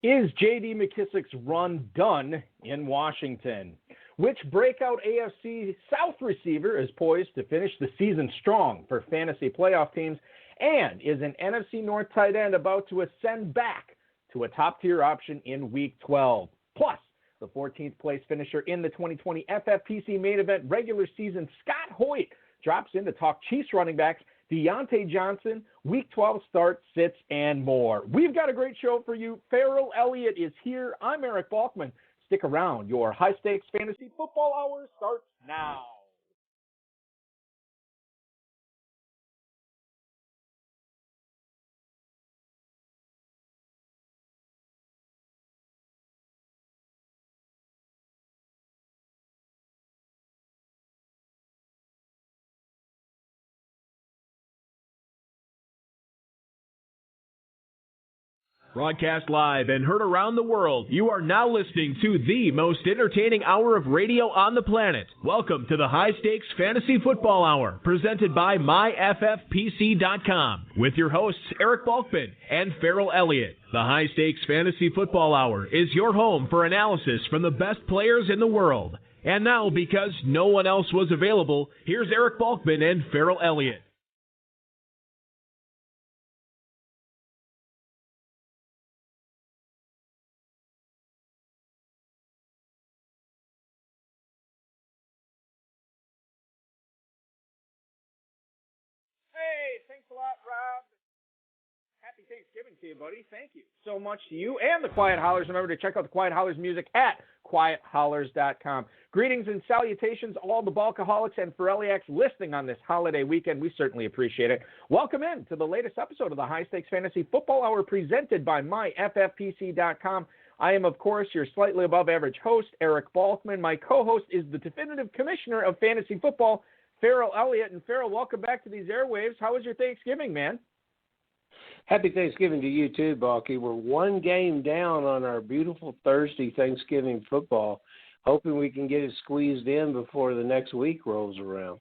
Is J.D. McKissick's run done in Washington? Which breakout AFC South receiver is poised to finish the season strong for fantasy playoff teams? And is an NFC North tight end about to ascend back to a top-tier option in Week 12? Plus, the 14th place finisher in the 2020 FFPC main event regular season, Scott Hoyt, drops in to talk Chiefs running backs, Deontay Johnson, Week 12 start, sits, and more. We've got a great show for you. Farrell Elliott is here. I'm Eric Balkman. Stick around. Your high-stakes fantasy football hour starts now. Broadcast live and heard around the world, you are now listening to the most entertaining hour of radio on the planet. Welcome to the High Stakes Fantasy Football Hour, presented by MyFFPC.com, with your hosts Eric Balkman and Farrell Elliott. The High Stakes Fantasy Football Hour is your home for analysis from the best players in the world. And now, because no one else was available, here's Eric Balkman and Farrell Elliott. Hey, thanks a lot, Rob. Happy Thanksgiving to you, buddy. Thank you so much to you and the Quiet Hollers. Remember to check out the Quiet Hollers music at quiethollers.com. Greetings and salutations, all the Balkaholics and Ferrelliacs listening on this holiday weekend. We certainly appreciate it. Welcome in to the latest episode of the High Stakes Fantasy Football Hour presented by MyFFPC.com. I am, of course, your slightly above average host, Eric Balkman. My co-host is the definitive commissioner of fantasy football, Farrell Elliott. And Farrell, welcome back to these airwaves. How was your Thanksgiving, man? Happy Thanksgiving to you too, Balky. We're one game down on our beautiful Thursday Thanksgiving football, hoping we can get it squeezed in before the next week rolls around.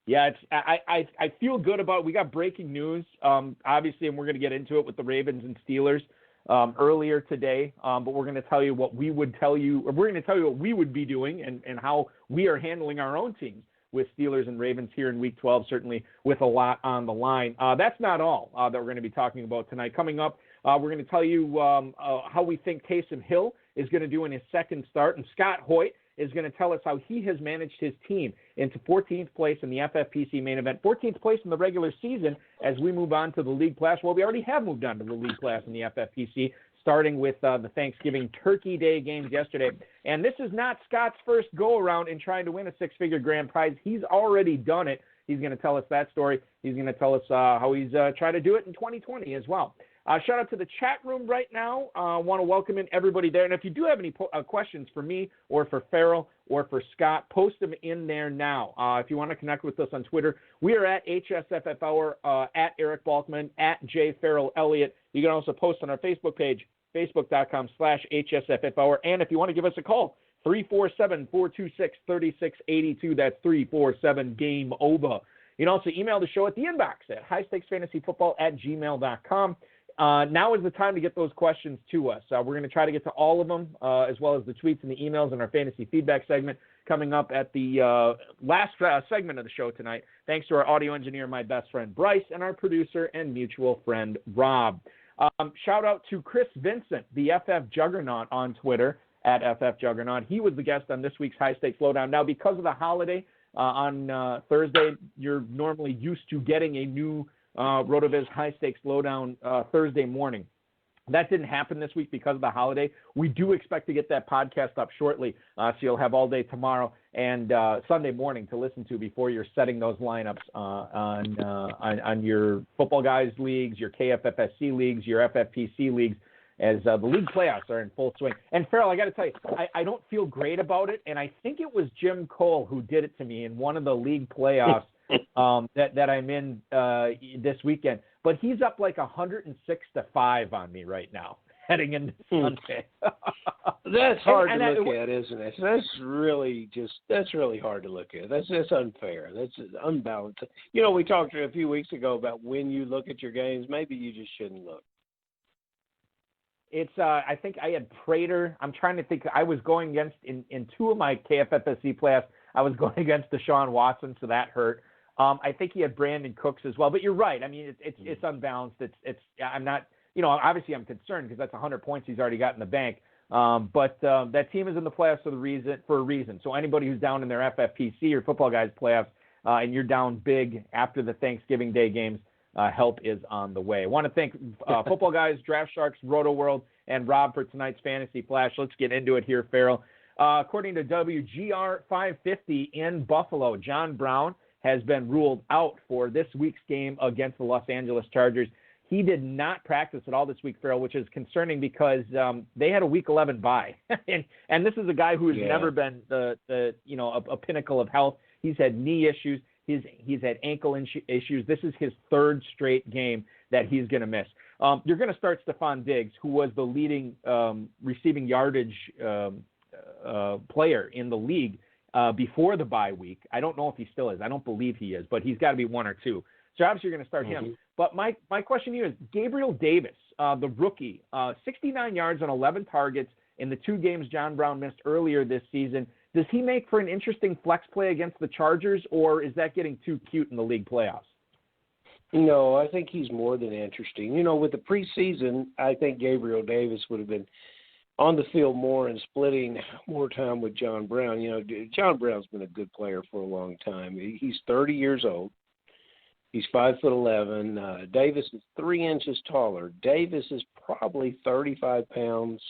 Yeah, I feel good about it. We got breaking news, obviously, and we're going to get into it with the Ravens and Steelers earlier today, but we're going to tell you what we would tell you, or we're going to tell you what we would be doing and how we are handling our own teams with Steelers and Ravens here in Week 12, certainly with a lot on the line. That's not all that we're going to be talking about tonight. Coming up, we're going to tell you how we think Taysom Hill is going to do in his second start, and Scott Hoyt is going to tell us how he has managed his team into 14th place in the FFPC main event, 14th place in the regular season as we move on to the League Class. Well, we already have moved on to the League Class in the FFPC, starting with the Thanksgiving Turkey Day games yesterday. And this is not Scott's first go-around in trying to win a six-figure grand prize. He's already done it. He's going to tell us that story. He's going to tell us how he's trying to do it in 2020 as well. Shout out to the chat room right now. I want to welcome in everybody there. And if you do have any questions for me or for Farrell or for Scott, post them in there now. If you want to connect with us on Twitter, we are at HSFF Hour, at Eric Balkman, at J. Farrell Elliott. You can also post on our Facebook page, facebook.com/HSFF Hour. And if you want to give us a call, 347-426-3682. That's 347-GAME-OVA. You can also email the show at the inbox at highstakesfantasyfootball@gmail.com. Now is the time to get those questions to us. We're going to try to get to all of them, as well as the tweets and the emails in our fantasy feedback segment coming up at the last segment of the show tonight. Thanks to our audio engineer, my best friend Bryce, and our producer and mutual friend Rob. Shout out to Chris Vincent, the FF Juggernaut on Twitter, at FF Juggernaut. He was the guest on this week's High Stakes Lowdown. Now, because of the holiday on Thursday, you're normally used to getting a new RotoViz High Stakes Lowdown Thursday morning. That didn't happen this week because of the holiday. We do expect to get that podcast up shortly, so you'll have all day tomorrow and Sunday morning to listen to before you're setting those lineups on your Football Guys leagues, your KFFSC leagues, your FFPC leagues, as the league playoffs are in full swing. And Farrell, I got to tell you, I don't feel great about it, and I think it was Jim Cole who did it to me in one of the league playoffs that I'm in this weekend. But he's up like 106-5 on me right now, heading into Sunday. That's hard to look at, isn't it? That's really hard to look at. That's unfair. That's unbalanced. You know, we talked a few weeks ago about when you look at your games, maybe you just shouldn't look. It's I think I had Prater. I'm trying to think. I was going against in two of my KFFSC playoffs. I was going against Deshaun Watson, so that hurt. I think he had Brandon Cooks as well. But you're right. I mean, it's unbalanced. It's I'm not. Obviously I'm concerned because that's 100 points he's already got in the bank. But that team is in the playoffs for a reason. So anybody who's down in their FFPC or Football Guys playoffs, and you're down big after the Thanksgiving Day games, help is on the way. I want to thank Football Guys, Draft Sharks, Roto World, and Rob for tonight's Fantasy Flash. Let's get into it here, Farrell. According to WGR 550 in Buffalo, John Brown has been ruled out for this week's game against the Los Angeles Chargers. He did not practice at all this week, Farrell, which is concerning because they had a Week 11 bye. and this is a guy who has never been a pinnacle of health. He's had knee issues. He's had ankle issues. This is his third straight game that he's going to miss. You're going to start Stephon Diggs, who was the leading receiving yardage player in the league before the bye week. I don't know if he still is. I don't believe he is, but he's got to be one or two. So obviously you're going to start him. But my question to you is Gabriel Davis, the rookie, 69 yards on 11 targets in the two games John Brown missed earlier this season. Does he make for an interesting flex play against the Chargers, or is that getting too cute in the league playoffs? No, I think he's more than interesting. With the preseason, I think Gabriel Davis would have been on the field more and splitting more time with John Brown. John Brown's been a good player for a long time. He's 30 years old. He's 5'11". Davis is 3 inches taller. Davis is probably 35 pounds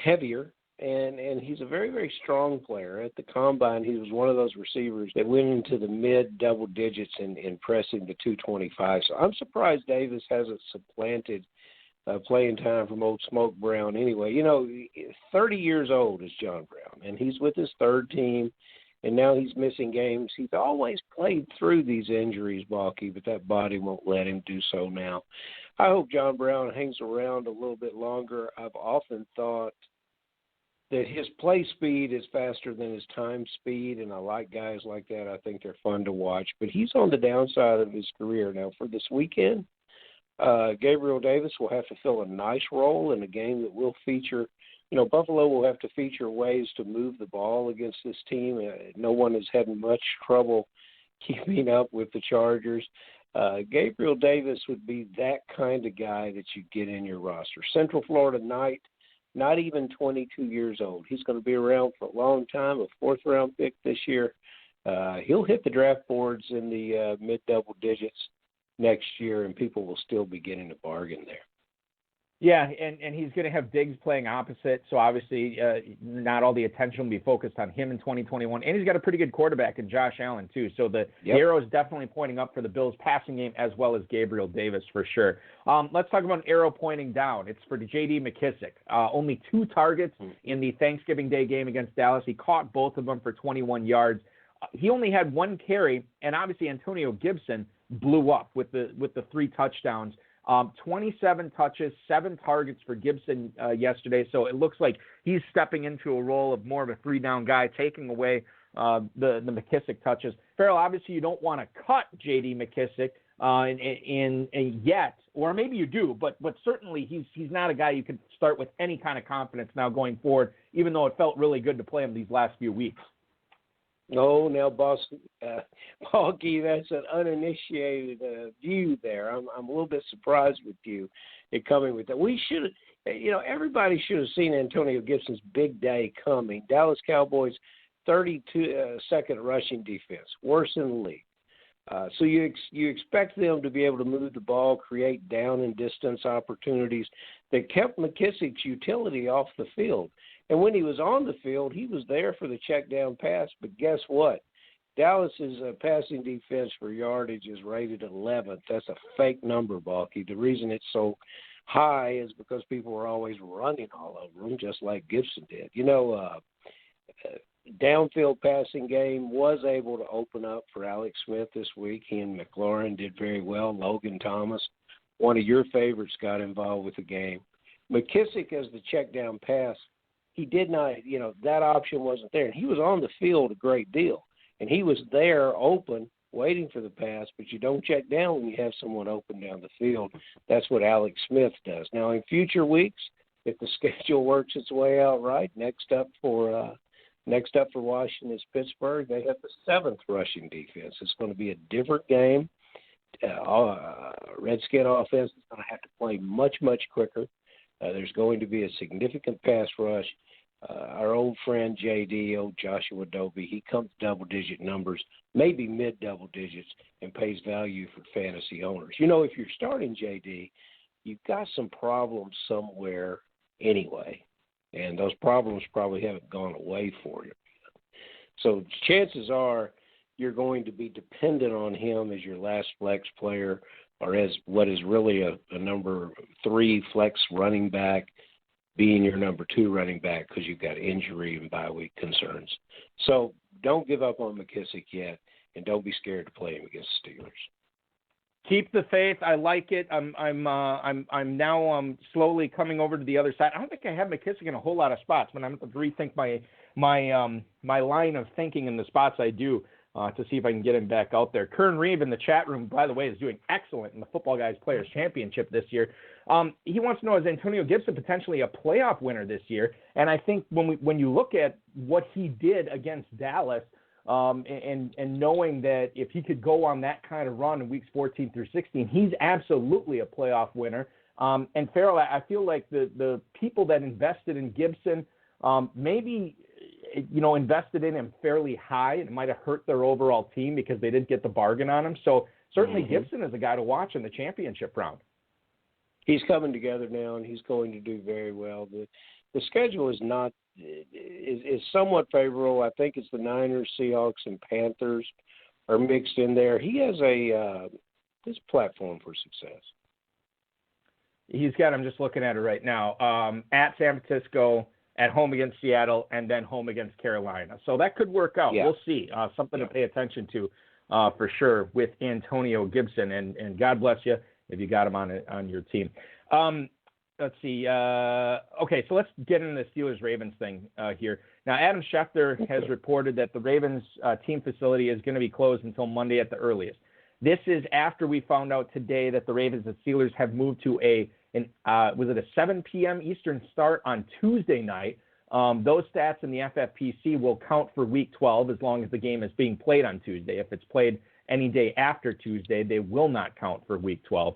heavier, and he's a very, very strong player. At the Combine, he was one of those receivers that went into the mid-double digits in pressing the 225. So I'm surprised Davis hasn't supplanted playing time from old Smoke Brown anyway. 30 years old is John Brown, and he's with his third team. And now he's missing games. He's always played through these injuries, Balky, but that body won't let him do so now. I hope John Brown hangs around a little bit longer. I've often thought that his play speed is faster than his time speed, and I like guys like that. I think they're fun to watch. But he's on the downside of his career. Now, for this weekend, Gabriel Davis will have to fill a nice role in a game that will feature Buffalo will have to feature ways to move the ball against this team. No one is having much trouble keeping up with the Chargers. Gabriel Davis would be that kind of guy that you get in your roster. Central Florida Knight, not even 22 years old. He's going to be around for a long time, a fourth-round pick this year. He'll hit the draft boards in the mid-double digits next year, and people will still be getting a bargain there. Yeah, and he's going to have Diggs playing opposite, so obviously not all the attention will be focused on him in 2021. And he's got a pretty good quarterback in Josh Allen, too. So the arrow is definitely pointing up for the Bills' passing game as well as Gabriel Davis for sure. Let's talk about an arrow pointing down. It's for J.D. Mckissick. Only 2 targets in the Thanksgiving Day game against Dallas. He caught both of them for 21 yards. He only had 1 carry, and obviously Antonio Gibson blew up with the 3 touchdowns. 27 touches, 7 targets for Gibson yesterday. So it looks like he's stepping into a role of more of a 3-down guy, taking away the McKissick touches. Farrell, obviously you don't want to cut J.D. McKissick in yet, or maybe you do, but certainly he's not a guy you can start with any kind of confidence now going forward, even though it felt really good to play him these last few weeks. No, now, Balky, that's an uninitiated view there. I'm a little bit surprised with you in coming with that. We should, everybody should have seen Antonio Gibson's big day coming. Dallas Cowboys, 32nd rushing defense, worst in the league. So you expect them to be able to move the ball, create down and distance opportunities that kept McKissick's utility off the field. And when he was on the field, he was there for the check down pass. But guess what? Dallas's passing defense for yardage is rated 11th. That's a fake number, Balky. The reason it's so high is because people were always running all over him, just like Gibson did. Downfield passing game was able to open up for Alex Smith this week. He and McLaurin did very well. Logan Thomas, one of your favorites, got involved with the game. McKissick as the check down pass, he did not, that option wasn't there. And he was on the field a great deal. And he was there open waiting for the pass, but you don't check down when you have someone open down the field. That's what Alex Smith does. Now, in future weeks, if the schedule works its way out right, next up for Washington is Pittsburgh. They have the 7th rushing defense. It's going to be a different game. Redskin offense is going to have to play much, much quicker. There's going to be a significant pass rush. Our old friend JD, old Joshua Doby, he comes double-digit numbers, maybe mid-double digits, and pays value for fantasy owners. You know, if you're starting JD, you've got some problems somewhere anyway, and those problems probably haven't gone away for you. So chances are you're going to be dependent on him as your last flex player or as what is really a number 3 flex running back, being your number 2 running back because you've got injury and bye week concerns. So don't give up on Mckissick yet, and don't be scared to play him against the Steelers. Keep the faith. I like it. I'm now slowly coming over to the other side. I don't think I have Mckissick in a whole lot of spots, but I'm going to rethink my line of thinking in the spots I do to see if I can get him back out there. Kern Reeve in the chat room, by the way, is doing excellent in the Football Guys Players Championship this year. He wants to know, is Antonio Gibson potentially a playoff winner this year? And I think when you look at what he did against Dallas, and knowing that if he could go on that kind of run in weeks 14 through 16, he's absolutely a playoff winner. And Farrell, I feel like the people that invested in Gibson maybe invested in him fairly high, and it might have hurt their overall team because they didn't get the bargain on him. So certainly Gibson is a guy to watch in the championship round. He's coming together now, and he's going to do very well. The schedule is somewhat favorable. I think it's the Niners, Seahawks, and Panthers are mixed in there. He has this platform for success. He's got, I'm just looking at it right now, at San Francisco, at home against Seattle, and then home against Carolina. So that could work out. Yeah. We'll see. Something to pay attention to for sure with Antonio Gibson. And God bless you if you got him on your team. Let's see. Okay, so let's get into the Steelers-Ravens thing here. Now, Adam Schefter has reported that the Ravens team facility is going to be closed until Monday at the earliest. This is after we found out today that the Ravens and Steelers have moved to a 7 p.m. Eastern start on Tuesday night. Those stats in the FFPC will count for Week 12 as long as the game is being played on Tuesday. If it's played any day after Tuesday, they will not count for Week 12.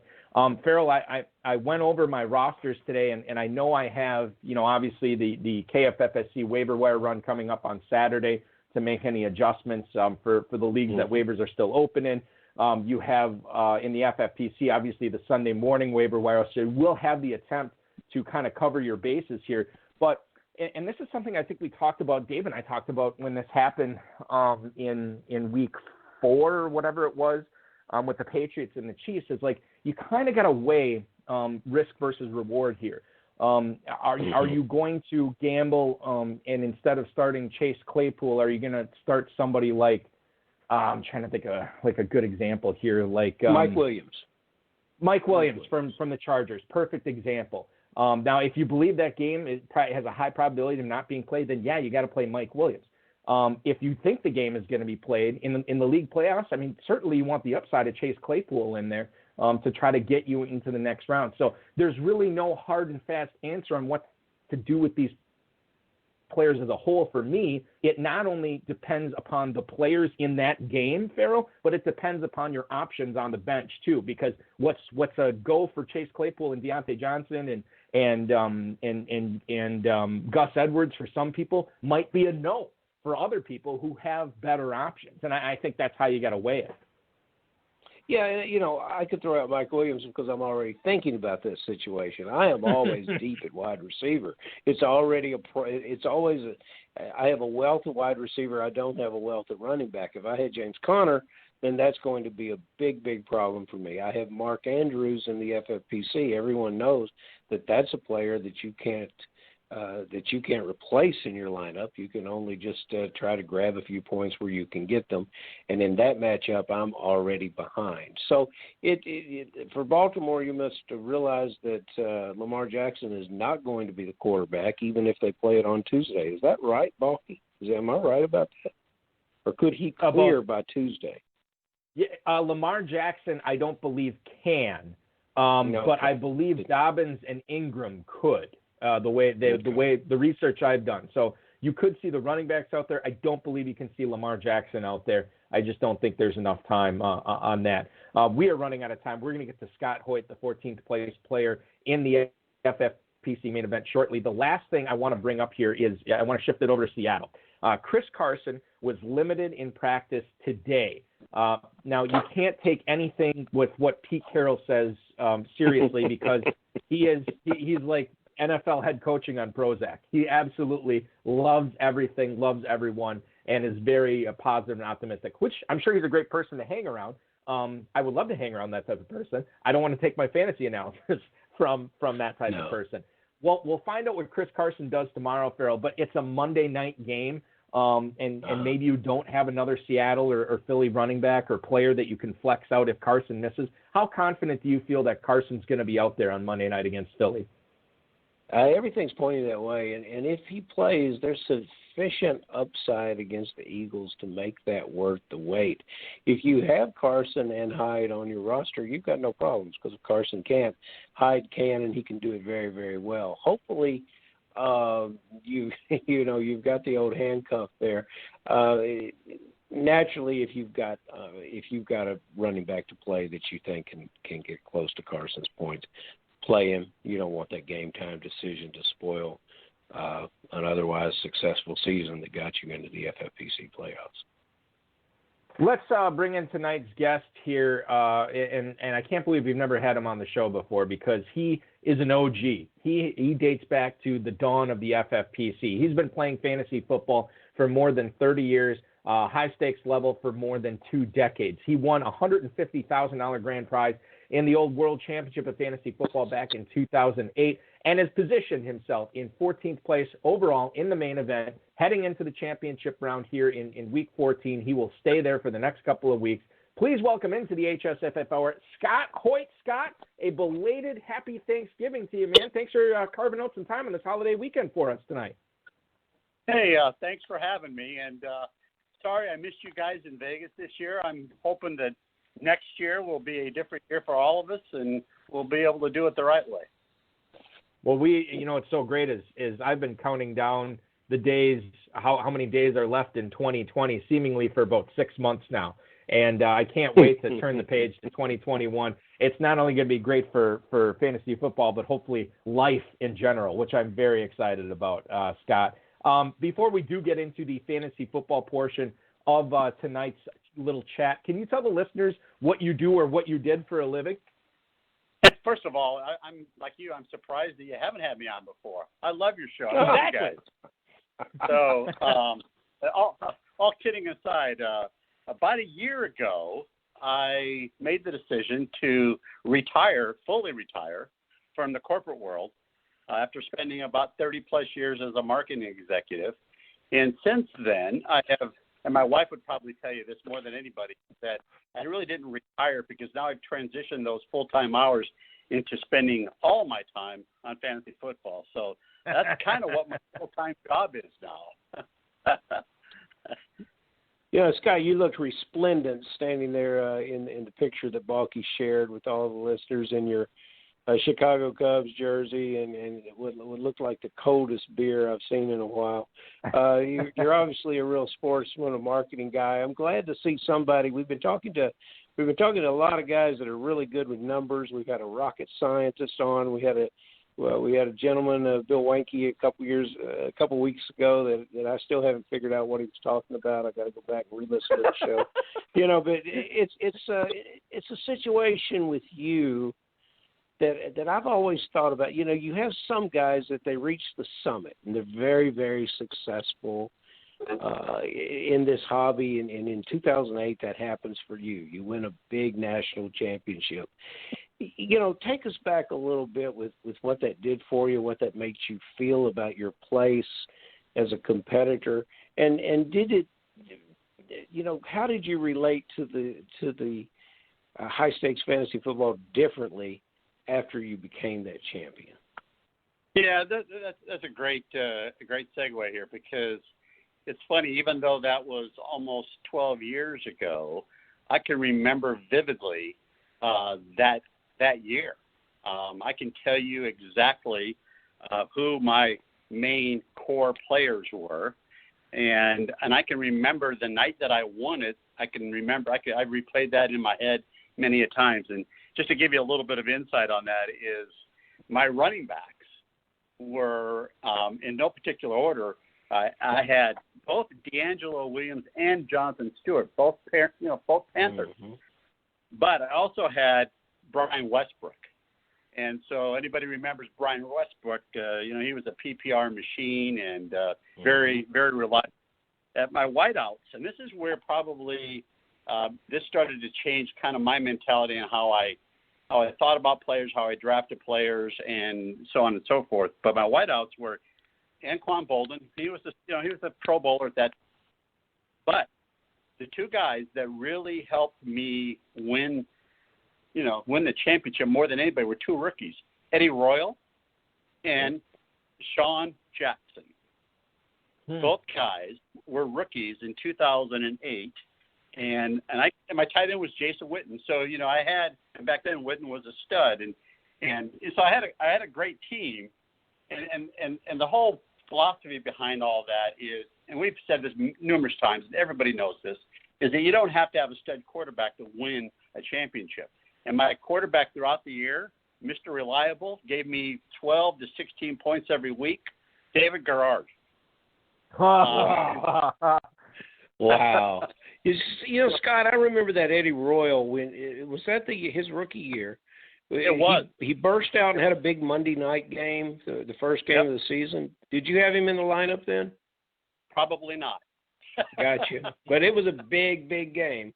Farrell, I went over my rosters today, and I know I have, obviously the KFFSC waiver wire run coming up on Saturday to make any adjustments for the leagues that waivers are still open in. You have in the FFPC, obviously, the Sunday morning waiver wire. So we'll have the attempt to kind of cover your bases here. But, and this is something I think we talked about, Dave and I talked about when this happened in Week 4 or whatever it was with the Patriots and the Chiefs, is like you kind of got to weigh risk versus reward here. Are you going to gamble and instead of starting Chase Claypool, are you going to start somebody like, I'm trying to think of like a good example here, like Mike Williams. Mike Williams from the Chargers, perfect example. Now, if you believe that game has a high probability of not being played, then yeah, you got to play Mike Williams. If you think the game is going to be played in the league playoffs, I mean, certainly you want the upside of Chase Claypool in there to try to get you into the next round. So there's really no hard and fast answer on what to do with these players as a whole. For me, it not only depends upon the players in that game, Farrell, but it depends upon your options on the bench too. Because what's a go for Chase Claypool and Deontay Johnson and Gus Edwards for some people might be a no for other people who have better options. And I think that's how you got to weigh it. Yeah, I could throw out Mike Williams because I'm already thinking about this situation. I am always deep at wide receiver. I have a wealth of wide receiver. I don't have a wealth of running back. If I had James Conner, then that's going to be a big, big problem for me. I have Mark Andrews in the FFPC. Everyone knows that that's a player that you can't replace in your lineup. You can only just try to grab a few points where you can get them. And in that matchup, I'm already behind. So for Baltimore, you must realize that Lamar Jackson is not going to be the quarterback, even if they play it on Tuesday. Is that right, Balky? Am I right about that? Or could he clear by Tuesday? Yeah, Lamar Jackson, I don't believe can, No. but I believe Dobbins and Ingram could. The way the research I've done, so you could see the running backs out there. I don't believe you can see Lamar Jackson out there. I just don't think there's enough time on that. We are running out of time. We're going to get to Scott Hoyt, the 14th place player in the FFPC main event shortly. The last thing I want to bring up here is I want to shift it over to Seattle. Chris Carson was limited in practice today. Now, you can't take anything with what Pete Carroll says seriously because he's like NFL head coaching on Prozac. He absolutely loves everything, loves everyone, and is very positive and optimistic, which I'm sure he's a great person to hang around. I would love to hang around that type of person. I don't want to take my fantasy analysis from that type of person. Well, we'll find out what Chris Carson does tomorrow, Farrell, but it's a Monday night game. And maybe you don't have another Seattle or Philly running back or player that you can flex out if Carson misses. How confident do you feel that Carson's going to be out there on Monday night against Philly? Everything's pointing that way, and if he plays, there's sufficient upside against the Eagles to make that worth the wait. If you have Carson and Hyde on your roster, you've got no problems because if Carson can't, Hyde can, and he can do it very, very well. Hopefully, you've got the old handcuff there. Naturally, if you've got a running back to play that you think can get close to Carson's points, play him. You don't want that game time decision to spoil an otherwise successful season that got you into the FFPC playoffs. Let's bring in tonight's guest here, and I can't believe we've never had him on the show before because he is an OG. He dates back to the dawn of the FFPC. He's been playing fantasy football for more than 30 years, high-stakes level for more than 2 decades. He won a $150,000 grand prize in the old World Championship of Fantasy Football back in 2008 and has positioned himself in 14th place overall in the main event. Heading into the championship round here in Week 14, he will stay there for the next couple of weeks. Please welcome into the HSFF Hour, Scott Hoyt. Scott, a belated happy Thanksgiving to you, man. Thanks for carving out some time on this holiday weekend for us tonight. Hey, thanks for having me. And sorry I missed you guys in Vegas this year. I'm hoping that next year will be a different year for all of us, and we'll be able to do it the right way. Well, what's so great is I've been counting down the days, how many days are left in 2020, seemingly for about 6 months now. And I can't wait to turn the page to 2021. It's not only going to be great for fantasy football, but hopefully life in general, which I'm very excited about, Scott. Before we do get into the fantasy football portion of tonight's little chat, can you tell the listeners what you do or what you did for a living? First of all, I'm like you. I'm surprised that you haven't had me on before. I love your show. Exactly. So, all kidding aside, about a year ago, I made the decision to fully retire from the corporate world after spending about 30-plus years as a marketing executive. And since then, and my wife would probably tell you this more than anybody, that I really didn't retire because now I've transitioned those full-time hours into spending all my time on fantasy football. So that's kind of what my full-time job is now. Scott, you looked resplendent standing there in the picture that Balky shared with all the listeners in your Chicago Cubs jersey and what looked like the coldest beer I've seen in a while. You're obviously a real sportsman, a marketing guy. I'm glad to see somebody. We've been talking to a lot of guys that are really good with numbers. We've had a rocket scientist on. We had a gentleman, Bill Wanke, a couple weeks ago that I still haven't figured out what he was talking about. I got to go back and re-listen to the show. But it's a situation with you that I've always thought about. You have some guys that they reach the summit and they're very, very successful in this hobby. And in 2008, that happens for you. You win a big national championship. Take us back a little bit with what that did for you, what that makes you feel about your place as a competitor, and did it, how did you relate to the high stakes fantasy football differently after you became that champion? Yeah, that's a great segue here because it's funny. Even though that was almost 12 years ago, I can remember vividly that year. I can tell you exactly who my main core players were, and I can remember the night that I won it. I replayed that in my head many a times. And just to give you a little bit of insight on that is my running backs were in no particular order. I had both D'Angelo Williams and Jonathan Stewart, both Panthers. Mm-hmm. But I also had Brian Westbrook. And so anybody remembers Brian Westbrook, he was a PPR machine and very, very reliable. At my wideouts, and this is where probably this started to change kind of my mentality and how I thought about players, how I drafted players, and so on and so forth. But my wideouts were Anquan Bolden. He was a Pro Bowler at that. But the two guys that really helped me win the championship more than anybody were two rookies, Eddie Royal and Sean Jackson. Both guys were rookies in 2008, and my tight end was Jason Witten. So and back then Witten was a stud, and so I had a great team, and the whole philosophy behind all that is, and we've said this numerous times, and everybody knows this, is that you don't have to have a stud quarterback to win a championship. And my quarterback throughout the year, Mr. Reliable, gave me 12 to 16 points every week, David Garrard. Wow. Scott, I remember that Eddie Royal was that his rookie year. It was. He burst out and had a big Monday night game, the first game of the season. Did you have him in the lineup then? Probably not. Gotcha. But it was a big, big game,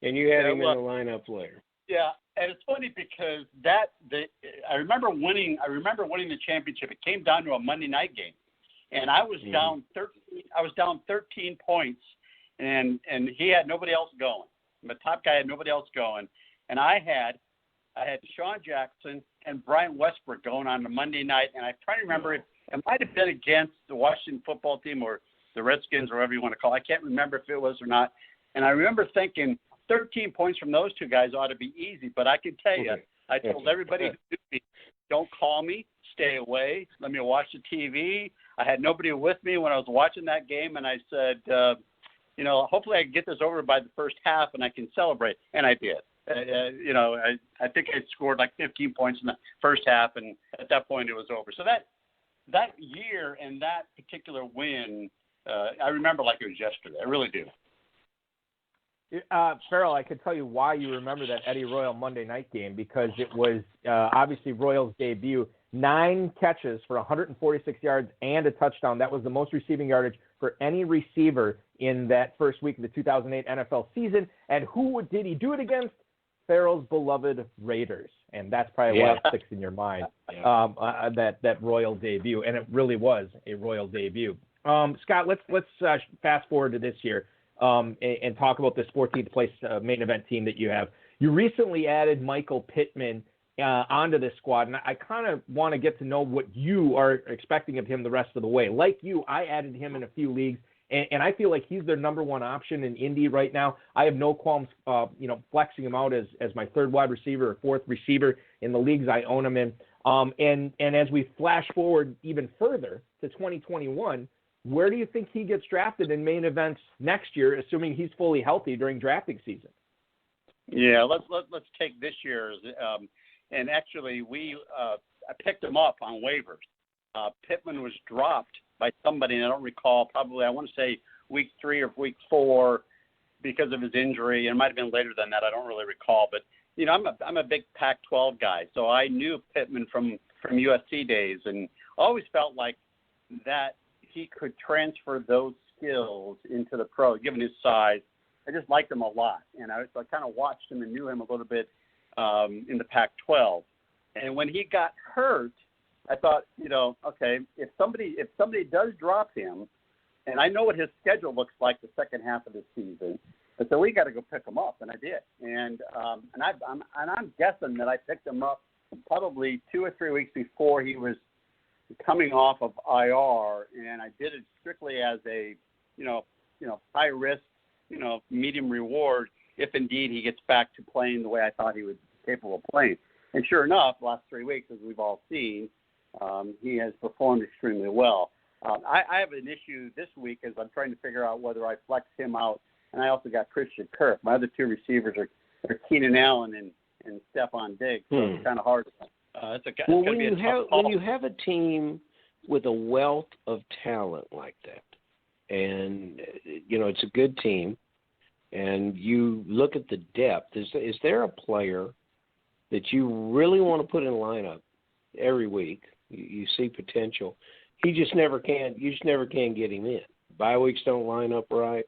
and you had him in the lineup later. Yeah, and it's funny because I remember winning the championship. It came down to a Monday night game, and I was down 13. I was down 13 points, and he had nobody else going. My top guy had nobody else going, and I had Deshaun Jackson and Brian Westbrook going on the Monday night, and I try to remember it might have been against the Washington football team or the Redskins or whatever you want to call it. I can't remember if it was or not. And I remember thinking 13 points from those two guys ought to be easy, but I can tell you, I told everybody who knew me, don't call me, stay away, let me watch the TV. I had nobody with me when I was watching that game, and I said, hopefully I can get this over by the first half and I can celebrate. And I did. I think I scored like 15 points in the first half, and at that point it was over. So that year and that particular win, I remember like it was yesterday. I really do. Farrell, I could tell you why you remember that Eddie Royal Monday night game, because it was obviously Royal's debut. 9 catches for 146 yards and a touchdown. That was the most receiving yardage for any receiver in that first week of the 2008 NFL season. And who did he do it against? Farrell's beloved Raiders. And that's probably why it sticks in your mind, that Royal debut. And it really was a Royal debut. Scott, let's fast forward to this year. And talk about this 14th place main event team that you have. You recently added Michael Pittman onto this squad, and I kind of want to get to know what you are expecting of him the rest of the way. Like you, I added him in a few leagues, and I feel like he's their number one option in Indy right now. I have no qualms, flexing him out as my third wide receiver or fourth receiver in the leagues I own him in. And as we flash forward even further to 2021, where do you think he gets drafted in main events next year, assuming he's fully healthy during drafting season? Yeah, let's take this year's. And actually, I picked him up on waivers. Pittman was dropped by somebody, and I don't recall. Probably I want to say week 3 or week 4 because of his injury. And it might have been later than that. I don't really recall. But I'm a big Pac-12 guy, so I knew Pittman from USC days, and always felt like that he could transfer those skills into the pro, given his size. I just liked him a lot, and I kind of watched him and knew him a little bit in the Pac-12. And when he got hurt, I thought, okay, if somebody does drop him, and I know what his schedule looks like the second half of the season, so we got to go pick him up, and I did. And I'm guessing that I picked him up probably 2 or 3 weeks before he was coming off of IR, and I did it strictly as a, high risk, medium reward. if indeed he gets back to playing the way I thought he was capable of playing. And sure enough, the last 3 weeks, as we've all seen, he has performed extremely well. I have an issue this week as I'm trying to figure out whether I flex him out, and I also got Christian Kirk. My other 2 receivers are Keenan Allen and Stephon Diggs, so it's kind of hard. When you have a team with a wealth of talent like that, and it's a good team, and you look at the depth, is there a player that you really want to put in a lineup every week? You see potential. You just never can get him in. Bye weeks don't line up right.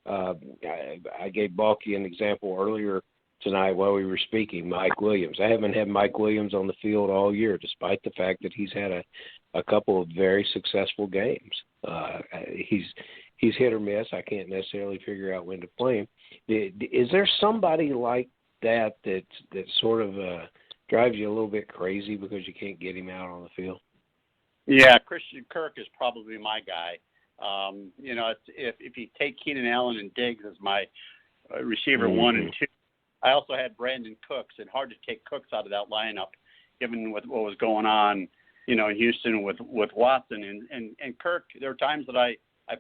I gave Balky an example earlier tonight while we were speaking, Mike Williams. I haven't had Mike Williams on the field all year, despite the fact that he's had a couple of very successful games. He's hit or miss. I can't necessarily figure out when to play him. Is there somebody like that sort of drives you a little bit crazy because you can't get him out on the field? Yeah, Christian Kirk is probably my guy. If you take Keenan Allen and Diggs as my receiver 1 and 2, I also had Brandon Cooks, and hard to take Cooks out of that lineup given what was going on, in Houston with Watson and Kirk. There were times that I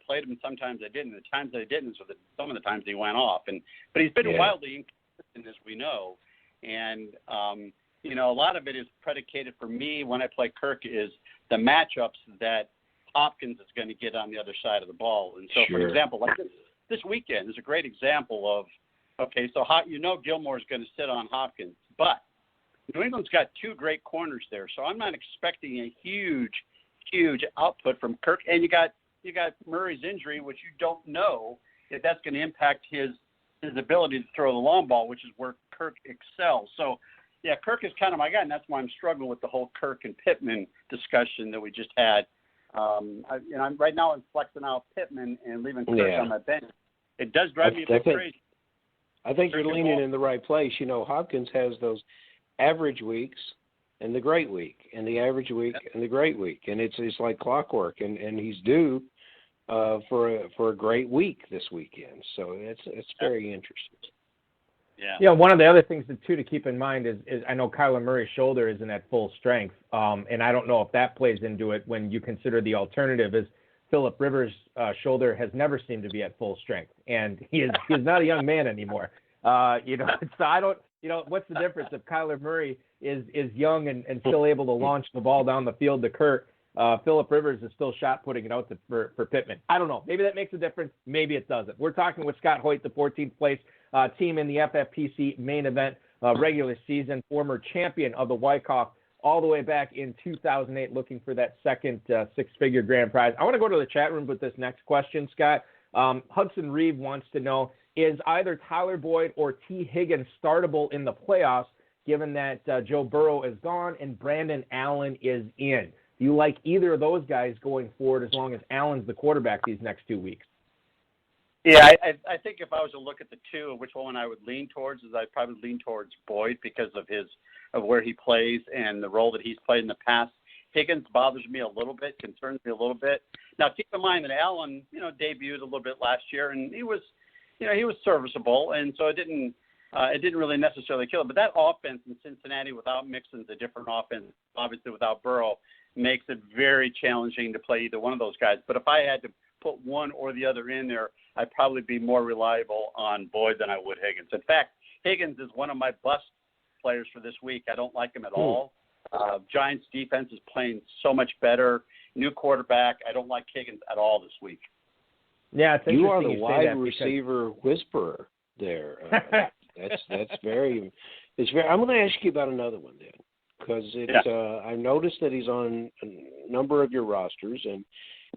played him, and sometimes I didn't. The times that I didn't was some of the times he went off, but he's been wildly inconsistent, as we know, and a lot of it is predicated for me when I play Kirk is the matchups that Hopkins is going to get on the other side of the ball. And so, for example, like this weekend is a great example of, so Gilmore's going to sit on Hopkins, but New England's got 2 great corners there, so I'm not expecting a huge output from Kirk. And you got Murray's injury, which you don't know if that's going to impact his ability to throw the long ball, which is where Kirk excels. So, yeah, Kirk is kind of my guy, and that's why I'm struggling with the whole Kirk and Pittman discussion that we just had. Right now I'm flexing out Pittman and leaving Kirk on my bench. It does drive me a bit crazy. I think you're leaning in the right place. Hopkins has those average weeks and the great week, and the average week and the great week, and it's like clockwork, and he's due for a great week this weekend. So it's very interesting. Yeah. One of the other things to keep in mind is I know Kyler Murray's shoulder isn't at full strength, and I don't know if that plays into it when you consider the alternative is Phillip Rivers' shoulder has never seemed to be at full strength, and he's not a young man anymore. So I don't. What's the difference if Kyler Murray is young and still able to launch the ball down the field to Kirk? Phillip Rivers is still shot putting it out for Pittman. I don't know. Maybe that makes a difference. Maybe it doesn't. We're talking with Scott Hoyt, the 14th place team in the FFPC main event regular season, former champion of the Wyckoff all the way back in 2008, looking for that second six-figure grand prize. I want to go to the chat room with this next question, Scott. Hudson Reeve wants to know, is either Tyler Boyd or T. Higgins startable in the playoffs, given that Joe Burrow is gone and Brandon Allen is in? Do you like either of those guys going forward as long as Allen's the quarterback these next 2 weeks? Yeah, I think if I was to look at the two, which one I would lean towards is I'd probably lean towards Boyd because of where he plays and the role that he's played in the past. Higgins bothers me a little bit, concerns me a little bit. Now, keep in mind that Allen, debuted a little bit last year, and he was serviceable, and so it didn't really necessarily kill him. But that offense in Cincinnati without Mixon's a different offense, obviously without Burrow, makes it very challenging to play either one of those guys. But if I had to put one or the other in there, I'd probably be more reliable on Boyd than I would Higgins. In fact, Higgins is one of my bust players for this week. I don't like him at all. Giants defense is playing so much better. New quarterback. I don't like Higgins at all this week. Yeah, it's you are the wide receiver whisperer there. That's very. It's very. I'm going to ask you about another one then, because I noticed that he's on a number of your rosters,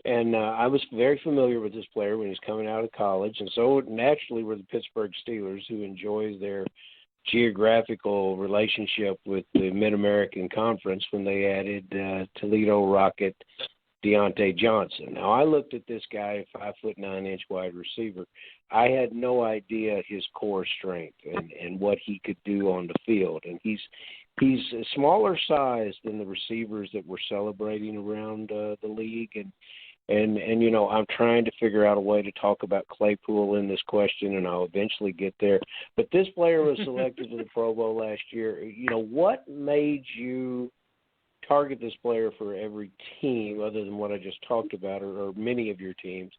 and I was very familiar with this player when he's coming out of college, and so naturally were the Pittsburgh Steelers, who enjoys their geographical relationship with the Mid-American Conference when they added Toledo Rocket Deontay Johnson. Now, I looked at this guy, 5'9" wide receiver. I had no idea his core strength and what he could do on the field. And he's a smaller size than the receivers that we're celebrating around the league. And you know, I'm trying to figure out a way to talk about Claypool in this question, and I'll eventually get there. But this player was selected to the Pro Bowl last year. You know, what made you target this player for every team other than what I just talked about, or many of your teams?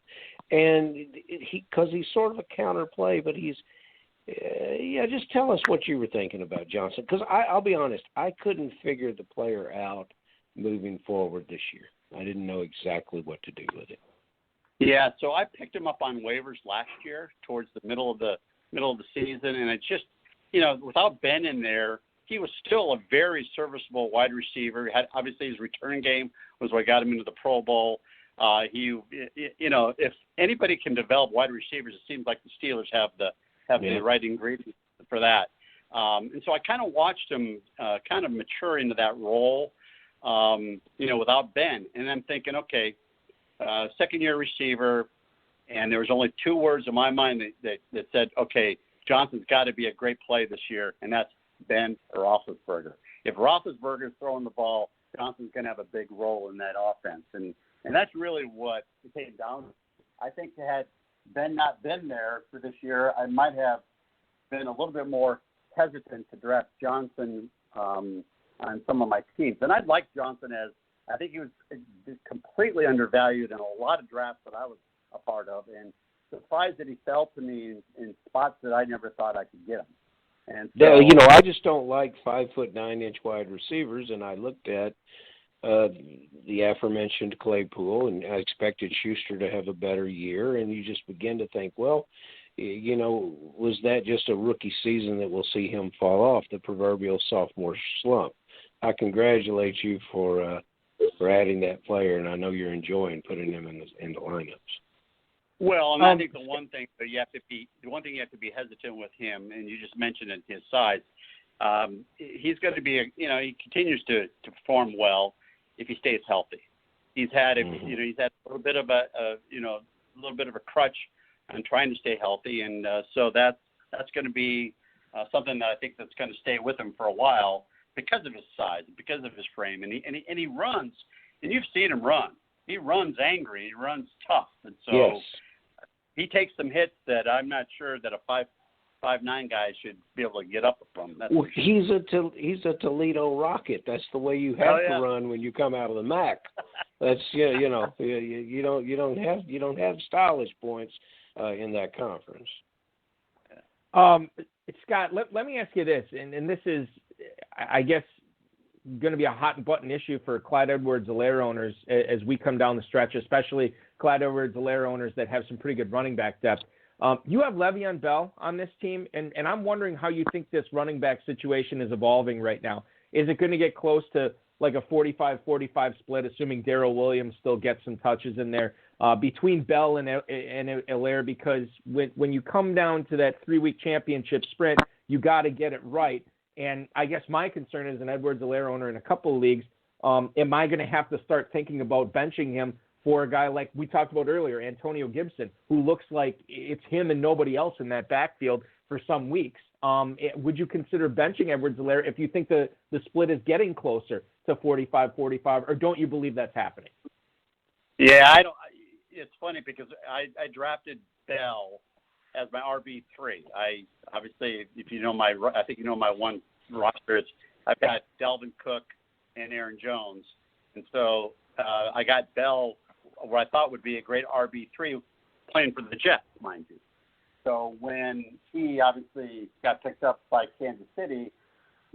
And because he's sort of a counterplay, but he's just tell us what you were thinking about Johnson, because I'll be honest, I couldn't figure the player out moving forward this year. I didn't know exactly what to do with it. Yeah, so I picked him up on waivers last year towards the middle of the season, and it's just, you know, without Ben in there, he was still a very serviceable wide receiver. Obviously his return game was what got him into the Pro Bowl. You know, if anybody can develop wide receivers, it seems like the Steelers have the right ingredients for that. And so I kind of watched him kind of mature into that role. You know, without Ben. And I'm thinking, okay, second-year receiver, and there was only two words in my mind that said, okay, Johnson's got to be a great play this year, and that's Ben or Roethlisberger. If Roethlisberger's throwing the ball, Johnson's going to have a big role in that offense. And that's really what it came down to. I think had Ben not been there for this year, I might have been a little bit more hesitant to draft Johnson on some of my teams. And I'd like Johnson I think he was completely undervalued in a lot of drafts that I was a part of, and surprised that he fell to me in spots that I never thought I could get him. And so, you know, I just don't like 5'9" wide receivers, and I looked at the aforementioned Claypool, and I expected Schuster to have a better year, and you just begin to think, well, you know, was that just a rookie season that we'll see him fall off, the proverbial sophomore slump? I congratulate you for adding that player, and I know you're enjoying putting him in the lineups. Well, and I think the one thing you have to be hesitant with him, and you just mentioned it, his size. He's going to be he continues to perform well if he stays healthy. He's had a little bit of a crutch on trying to stay healthy, and so that's going to be something that I think that's going to stay with him for a while because of his size, because of his frame, and he runs, and you've seen him run. He runs angry, he runs tough, and so yes. He takes some hits that I'm not sure that a 5'9" guy should be able to get up from. Well, he's a Toledo Rocket. That's the way you have to run when you come out of the MAC. That's you don't have stylish points in that conference. Scott, let me ask you this, and this is, I guess, going to be a hot button issue for Clyde Edwards-Helaire owners as we come down the stretch, especially Clyde Edwards-Helaire owners that have some pretty good running back depth. You have Le'Veon Bell on this team, and I'm wondering how you think this running back situation is evolving right now. Is it going to get close to like a 45-45 split, assuming Darrell Williams still gets some touches in there, between Bell and Helaire? Because when you come down to that 3-week championship sprint, you got to get it right. And I guess my concern as an Edwards-Helaire owner in a couple of leagues, am I going to have to start thinking about benching him for a guy like we talked about earlier, Antonio Gibson, who looks like it's him and nobody else in that backfield for some weeks? Would you consider benching Edwards-Helaire if you think the split is getting closer to 45-45, or don't you believe that's happening? Yeah, I don't. It's funny because I drafted Bell as my RB3. I obviously, if you know I think you know my one roster. I've got Dalvin Cook and Aaron Jones, and so I got Bell, what I thought would be a great RB3, playing for the Jets, mind you. So when he obviously got picked up by Kansas City,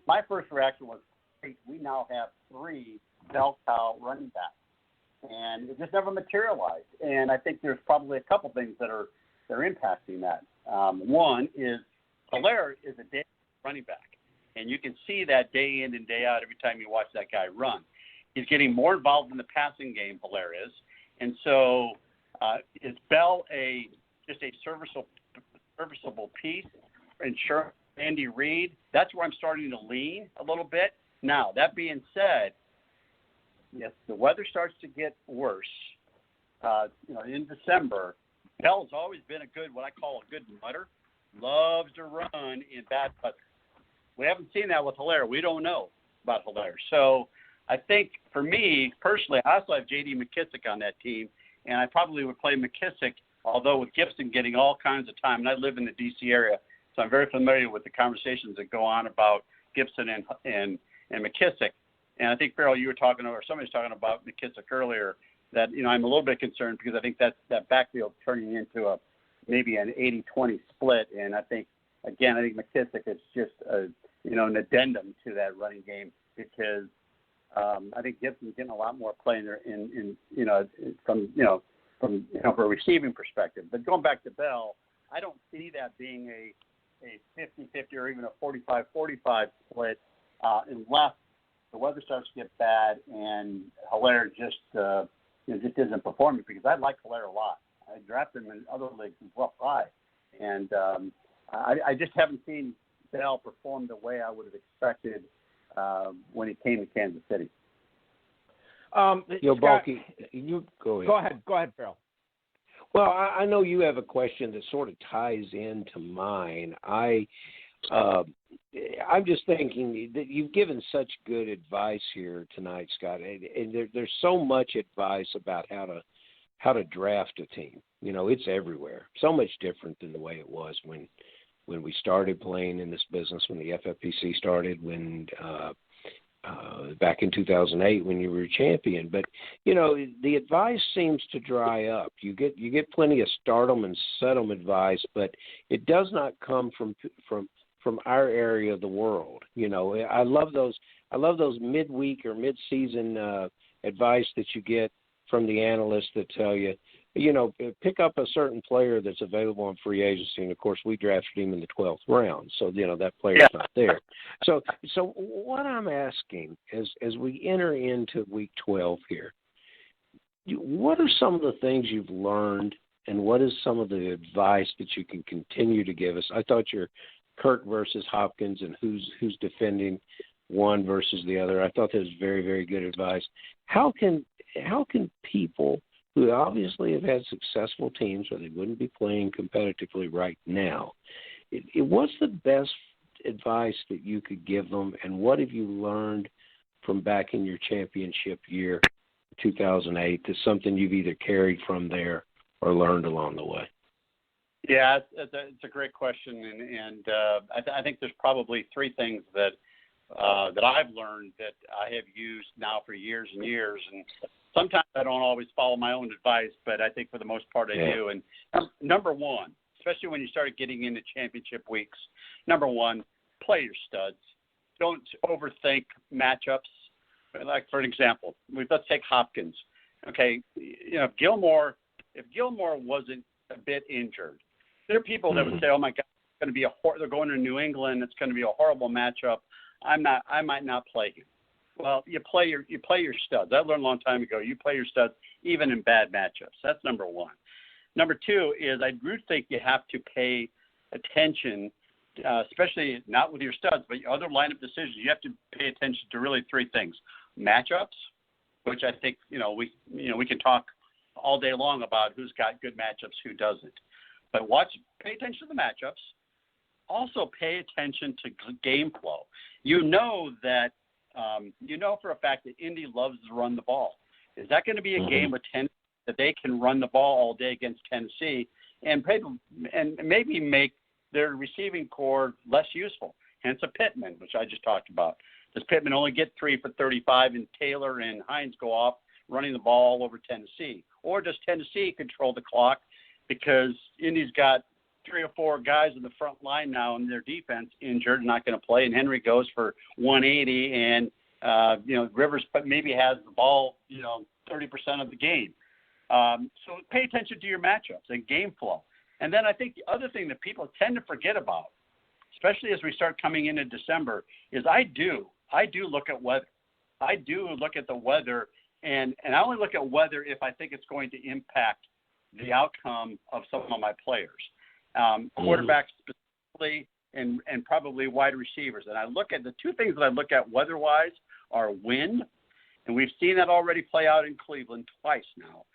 my first reaction was, great, we now have 3 bell-cow running backs, and it just never materialized. And I think there's probably a couple things that are impacting that. One is Helaire is a day running back, and you can see that day in and day out every time you watch that guy run. He's getting more involved in the passing game, Helaire is, and so is Bell just a serviceable piece? Ensure Andy Reid. That's where I'm starting to lean a little bit. Now, that being said, if the weather starts to get worse, in December, Bell's always been what I call a good mutter. Loves to run in bad weather. We haven't seen that with Helaire. We don't know about Helaire. So I think for me personally, I also have J.D. Mckissick on that team, and I probably would play Mckissick, although with Gibson getting all kinds of time, and I live in the D.C. area, so I'm very familiar with the conversations that go on about Gibson and Mckissick. And I think, Farrell, you were talking, or somebody was talking about Mckissick earlier, that, I'm a little bit concerned because I think that backfield turning into maybe an 80-20 split. And I think Mckissick is just an addendum to that running game because I think Gibson's getting a lot more play from a receiving perspective. But going back to Bell, I don't see that being a 50-50 or even a 45-45 split unless the weather starts to get bad and Hilaire just isn't performing, because I like Hilaire a lot. I drafted him in other leagues as well, and I just haven't seen Bell perform the way I would have expected when he came to Kansas City. Scott, Balky, you go ahead. Go ahead, Farrell. Well, I know you have a question that sort of ties into mine. I'm just thinking that you've given such good advice here tonight, Scott, and there's so much advice about how to draft a team. It's everywhere. So much different than the way it was when we started playing in this business, when the FFPC started, when back in 2008 when you were a champion. But the advice seems to dry up. You get plenty of start 'em and set 'em advice, but it does not come from our area of the world. I love those midweek or mid-season advice that you get from the analysts that tell you, pick up a certain player that's available on free agency. And of course, we drafted him in the 12th round, so that player's not there. So what I'm asking as we enter into week 12 here, what are some of the things you've learned, and what is some of the advice that you can continue to give us? I thought your Kirk versus Hopkins and who's defending one versus the other, I thought that was very, very good advice. How can people who obviously have had successful teams, or they wouldn't be playing competitively right now, what's the best advice that you could give them, and what have you learned from back in your championship year, 2008, that's something you've either carried from there or learned along the way? Yeah, it's a great question, and I think there's probably three things that I've learned that I have used now for years and years, and sometimes I don't always follow my own advice, but I think for the most part I do. And number one, especially when you start getting into championship weeks, number one, play your studs. Don't overthink matchups. Like, for an example, let's take Hopkins. Okay, if Gilmore wasn't a bit injured, there are people that would say, "Oh my God, it's going to be they're going to New England. It's going to be a horrible matchup. I might not play him." Well, you play your studs. I learned a long time ago. You play your studs even in bad matchups. That's number one. Number two is I do think you have to pay attention, especially not with your studs, but your other lineup decisions. You have to pay attention to really three things: matchups, which I think we can talk all day long about who's got good matchups, who doesn't. But pay attention to the matchups. Also, pay attention to game flow. That for a fact that Indy loves to run the ball. Is that going to be a game with Tennessee that they can run the ball all day against Tennessee and maybe make their receiving core less useful? Hence a Pittman, which I just talked about. Does Pittman only get 3 for 35 and Taylor and Hines go off running the ball all over Tennessee? Or does Tennessee control the clock because Indy's got 3 or 4 guys in the front line now and their defense injured and not going to play, and Henry goes for 180 and Rivers maybe has the ball 30% of the game. So pay attention to your matchups and game flow. And then I think the other thing that people tend to forget about, especially as we start coming into December, is I do look at weather. I do look at the weather, and I only look at weather if I think it's going to impact the outcome of some of my players. Quarterbacks specifically, and probably wide receivers. And I look at the two things that I look at weather-wise are wind, and we've seen that already play out in Cleveland twice now.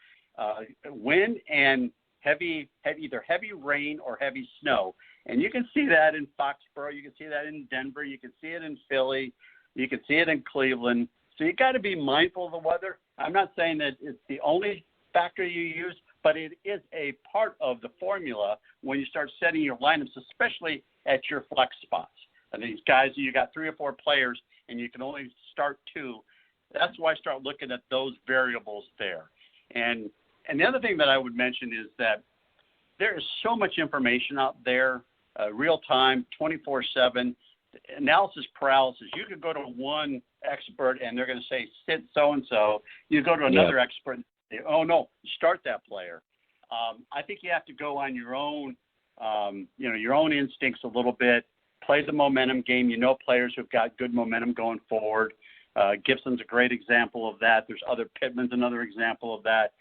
Wind and either heavy rain or heavy snow. And you can see that in Foxborough. You can see that in Denver. You can see it in Philly. You can see it in Cleveland. So you got to be mindful of the weather. I'm not saying that it's the only factor you use, but it is a part of the formula when you start setting your lineups, especially at your flex spots. And these guys, you got 3 or 4 players, and you can only start 2. That's why I start looking at those variables there. And the other thing that I would mention is that there is so much information out there, real time, 24/7, analysis paralysis. You could go to one expert and they're going to say, sit so-and-so. You go to another expert and say, oh, no, start that player. I think you have to go on your own, your own instincts a little bit, play the momentum game. You know players who've got good momentum going forward. Gibson's a great example of that. There's Pittman's another example of that.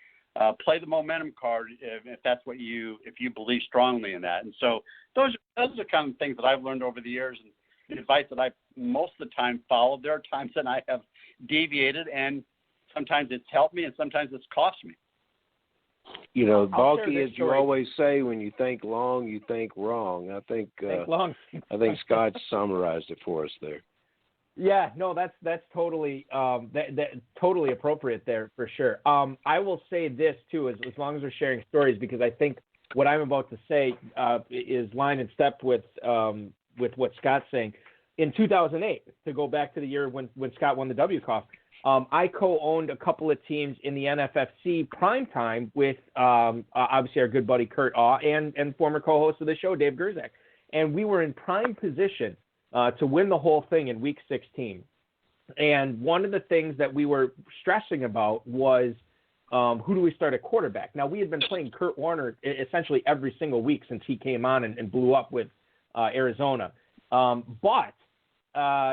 Play the momentum card if that's what if you believe strongly in that. And so those are kind of things that I've learned over the years and the advice that I most of the time followed. There are times that I have deviated, and sometimes it's helped me and sometimes it's cost me. You know, Balky, as you always say, when you think long, you think wrong. I think Scott summarized it for us there. Yeah, no, that's totally totally appropriate there for sure. I will say this too, as long as we're sharing stories, because I think what I'm about to say is line in step with what Scott's saying. In 2008, to go back to the year when Scott won the WCOF, I co-owned a couple of teams in the NFFC primetime with obviously our good buddy Kurt Awe and former co-host of the show, Dave Gerzak. And we were in prime position to win the whole thing in week 16. And one of the things that we were stressing about was who do we start at quarterback? Now, we had been playing Kurt Warner essentially every single week since he came on and blew up with Arizona. But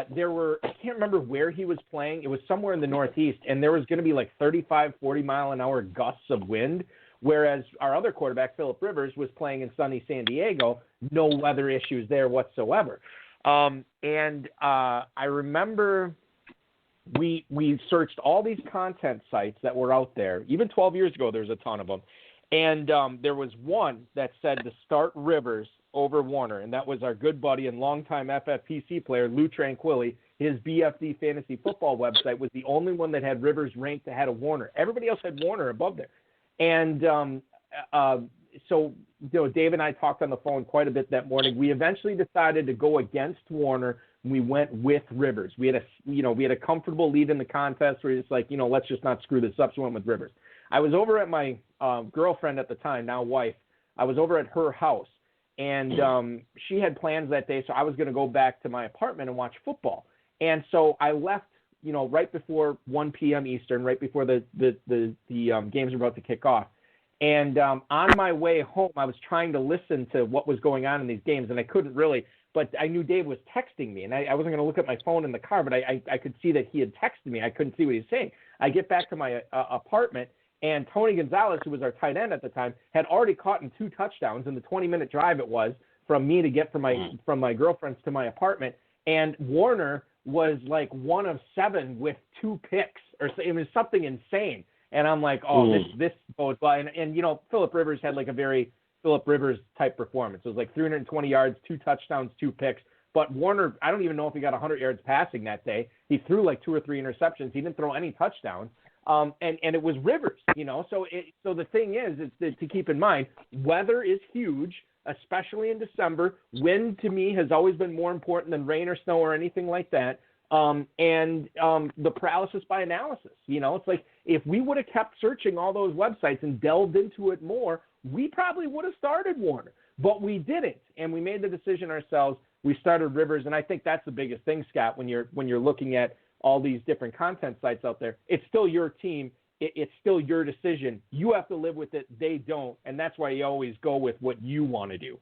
there were, I can't remember where he was playing. It was somewhere in the Northeast, and there was going to be like 35, 40-mile-an-hour gusts of wind, whereas our other quarterback, Phillip Rivers, was playing in sunny San Diego. No weather issues there whatsoever. And I remember we searched all these content sites that were out there. Even 12 years ago, there's a ton of them. And there was one that said to start Rivers over Warner, and that was our good buddy and longtime FFPC player, Lou Tranquilli. His BFD Fantasy Football website was the only one that had Rivers ranked ahead of Warner. Everybody else had Warner above there. And so Dave and I talked on the phone quite a bit that morning. We eventually decided to go against Warner. We went with Rivers. We had a comfortable lead in the contest where it's like, let's just not screw this up. So we went with Rivers. I was over at my girlfriend at the time, now wife. I was over at her house, and she had plans that day, so I was going to go back to my apartment and watch football. And so I left, right before 1 p.m. Eastern, right before the games were about to kick off. And on my way home, I was trying to listen to what was going on in these games, and I couldn't really. But I knew Dave was texting me, and I wasn't going to look at my phone in the car, but I could see that he had texted me. I couldn't see what he was saying. I get back to my apartment, and Tony Gonzalez, who was our tight end at the time, had already caught in 2 touchdowns in the 20-minute drive it was from me to get from my girlfriend's to my apartment. And Warner was like 1 of 7 with 2 picks, or it was something insane. And I'm like, this goes by. And Phillip Rivers had like a very Phillip Rivers type performance. It was like 320 yards, 2 touchdowns, 2 picks. But Warner, I don't even know if he got 100 yards passing that day. He threw like 2 or 3 interceptions. He didn't throw any touchdowns. And it was Rivers, So the thing is to keep in mind, weather is huge, especially in December. Wind to me has always been more important than rain or snow or anything like that. And the paralysis by analysis, it's like if we would have kept searching all those websites and delved into it more, we probably would have started Warner, but we didn't. And we made the decision ourselves. We started Rivers. And I think that's the biggest thing, Scott, when you're looking at all these different content sites out there. It's still your team. It's still your decision. You have to live with it. They don't. And that's why you always go with what you want to do.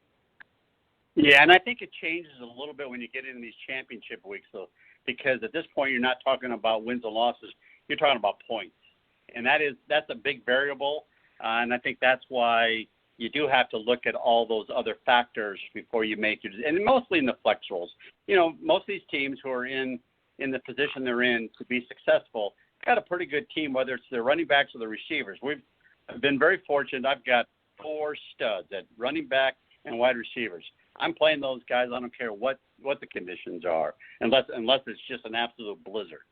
Yeah, and I think it changes a little bit when you get into these championship weeks, though, because at this point you're not talking about wins and losses. You're talking about points. And that's a big variable. And I think that's why you do have to look at all those other factors before you make your – and mostly in the flex roles. Most of these teams who are in the position they're in to be successful got a pretty good team, whether it's their running backs or the receivers. We've been very fortunate. I've got 4 studs at running back and wide receivers. I'm playing those guys. I don't care what the conditions are, unless it's just an absolute blizzard.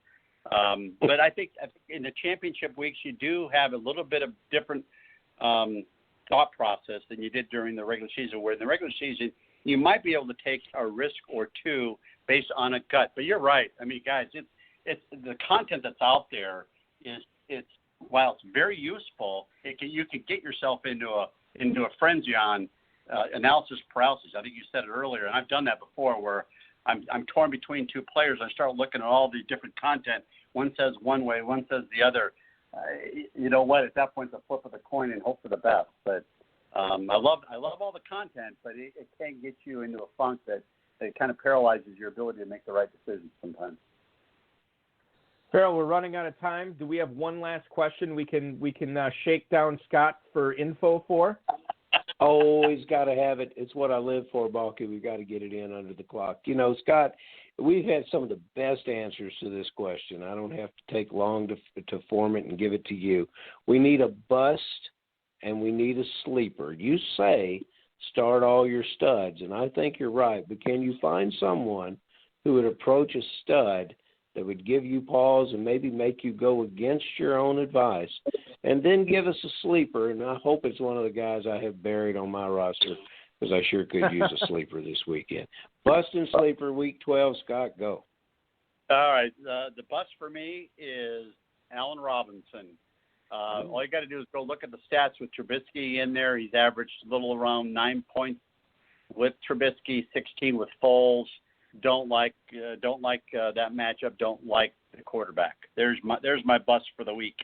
But I think in the championship weeks, you do have a little bit of different thought process than you did during the regular season, where in the regular season, you might be able to take a risk or two based on a gut. But you're right. I mean, guys, it's the content that's out there it's while it's very useful, you can get yourself into a frenzy on analysis paralysis. I think you said it earlier, and I've done that before, where I'm torn between two players. I start looking at all the different content. One says one way, one says the other. You know what? At that point, it's a flip of the coin and hope for the best. But I love all the content, but it can get you into a funk that kind of paralyzes your ability to make the right decisions sometimes. Farrell, we're running out of time. Do we have one last question we can shake down Scott for info for? Always got to have it. It's what I live for, Balky. We've got to get it in under the clock. You know, Scott, we've had some of the best answers to this question. I don't have to take long to form it and give it to you. We need a bust and we need a sleeper. You say start all your studs, and I think you're right, but can you find someone who would approach a stud that would give you pause and maybe make you go against your own advice, and then give us a sleeper? And I hope it's one of the guys I have buried on my roster, because I sure could use a sleeper this weekend. Bust and sleeper, week 12, Scott, go. All right. The bust for me is Allen Robinson. All you got to do is go look at the stats with Trubisky in there. He's averaged a little around 9 points with Trubisky, 16 with Foles. Don't like that matchup. Don't like the quarterback. There's my bust for the week.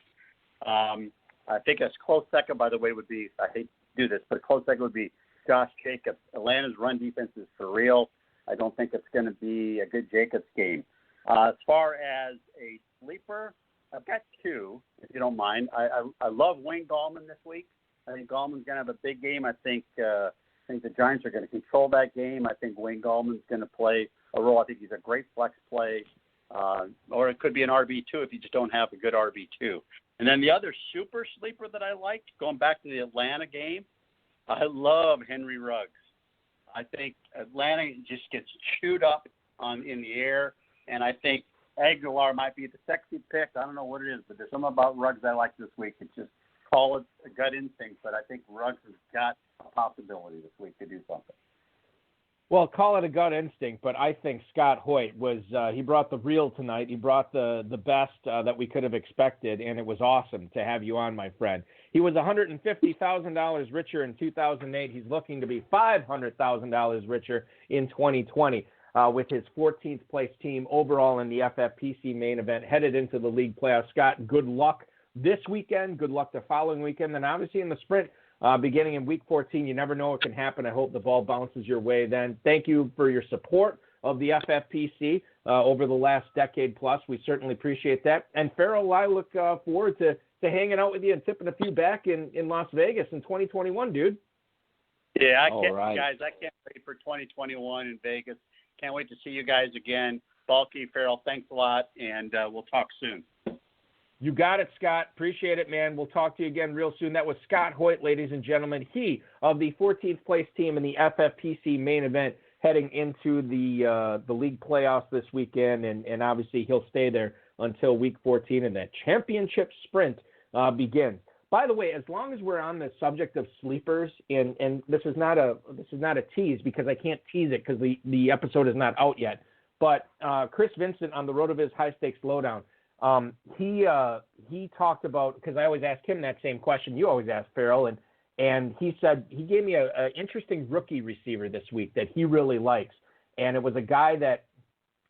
I think a close second, by the way, would be, I hate to do this, but a close second would be Josh Jacobs. Atlanta's run defense is for real. I don't think it's going to be a good Jacobs game. As far as a sleeper, I've got two, if you don't mind. I love Wayne Gallman this week. I think Gallman's going to have a big game. I think the Giants are going to control that game. I think Wayne Gallman's going to play a role. I think he's a great flex play, or it could be an RB2 if you just don't have a good RB2. And then the other super sleeper that I like, going back to the Atlanta game, I love Henry Ruggs. I think Atlanta just gets chewed up in the air, and I think Aguilar might be the sexy pick. I don't know what it is, but there's something about Ruggs I like this week. It's just call it a gut instinct, but I think Ruggs has got a possibility this week to do something. Well, call it a gut instinct, but I think Scott Hoyt he brought the real tonight. He brought the best that we could have expected, and it was awesome to have you on, my friend. He was $150,000 richer in 2008. He's looking to be $500,000 richer in 2020 with his 14th place team overall in the FFPC main event, headed into the league playoffs. Scott, good luck this weekend. Good luck the following weekend. And obviously in the sprint, beginning in week 14, you never know what can happen. I hope the ball bounces your way then. Thank you for your support of the FFPC over the last decade plus. We certainly appreciate that. And Farrell, I look forward to hanging out with you and tipping a few back in Las Vegas in 2021, dude. Yeah, guys. I can't wait for 2021 in Vegas. Can't wait to see you guys again. Balky, Farrell, thanks a lot, and we'll talk soon. You got it, Scott. Appreciate it, man. We'll talk to you again real soon. That was Scott Hoyt, ladies and gentlemen. He of the 14th place team in the FFPC main event heading into the league playoffs this weekend, and obviously he'll stay there until week 14 and that championship sprint begins. By the way, as long as we're on the subject of sleepers, and this is not a tease because I can't tease it because the episode is not out yet, but Chris Vincent on the RotoViz High Stakes Lowdown, he talked about, because I always ask him that same question you always ask, Farrell, and he said he gave me an interesting rookie receiver this week that he really likes, and it was a guy that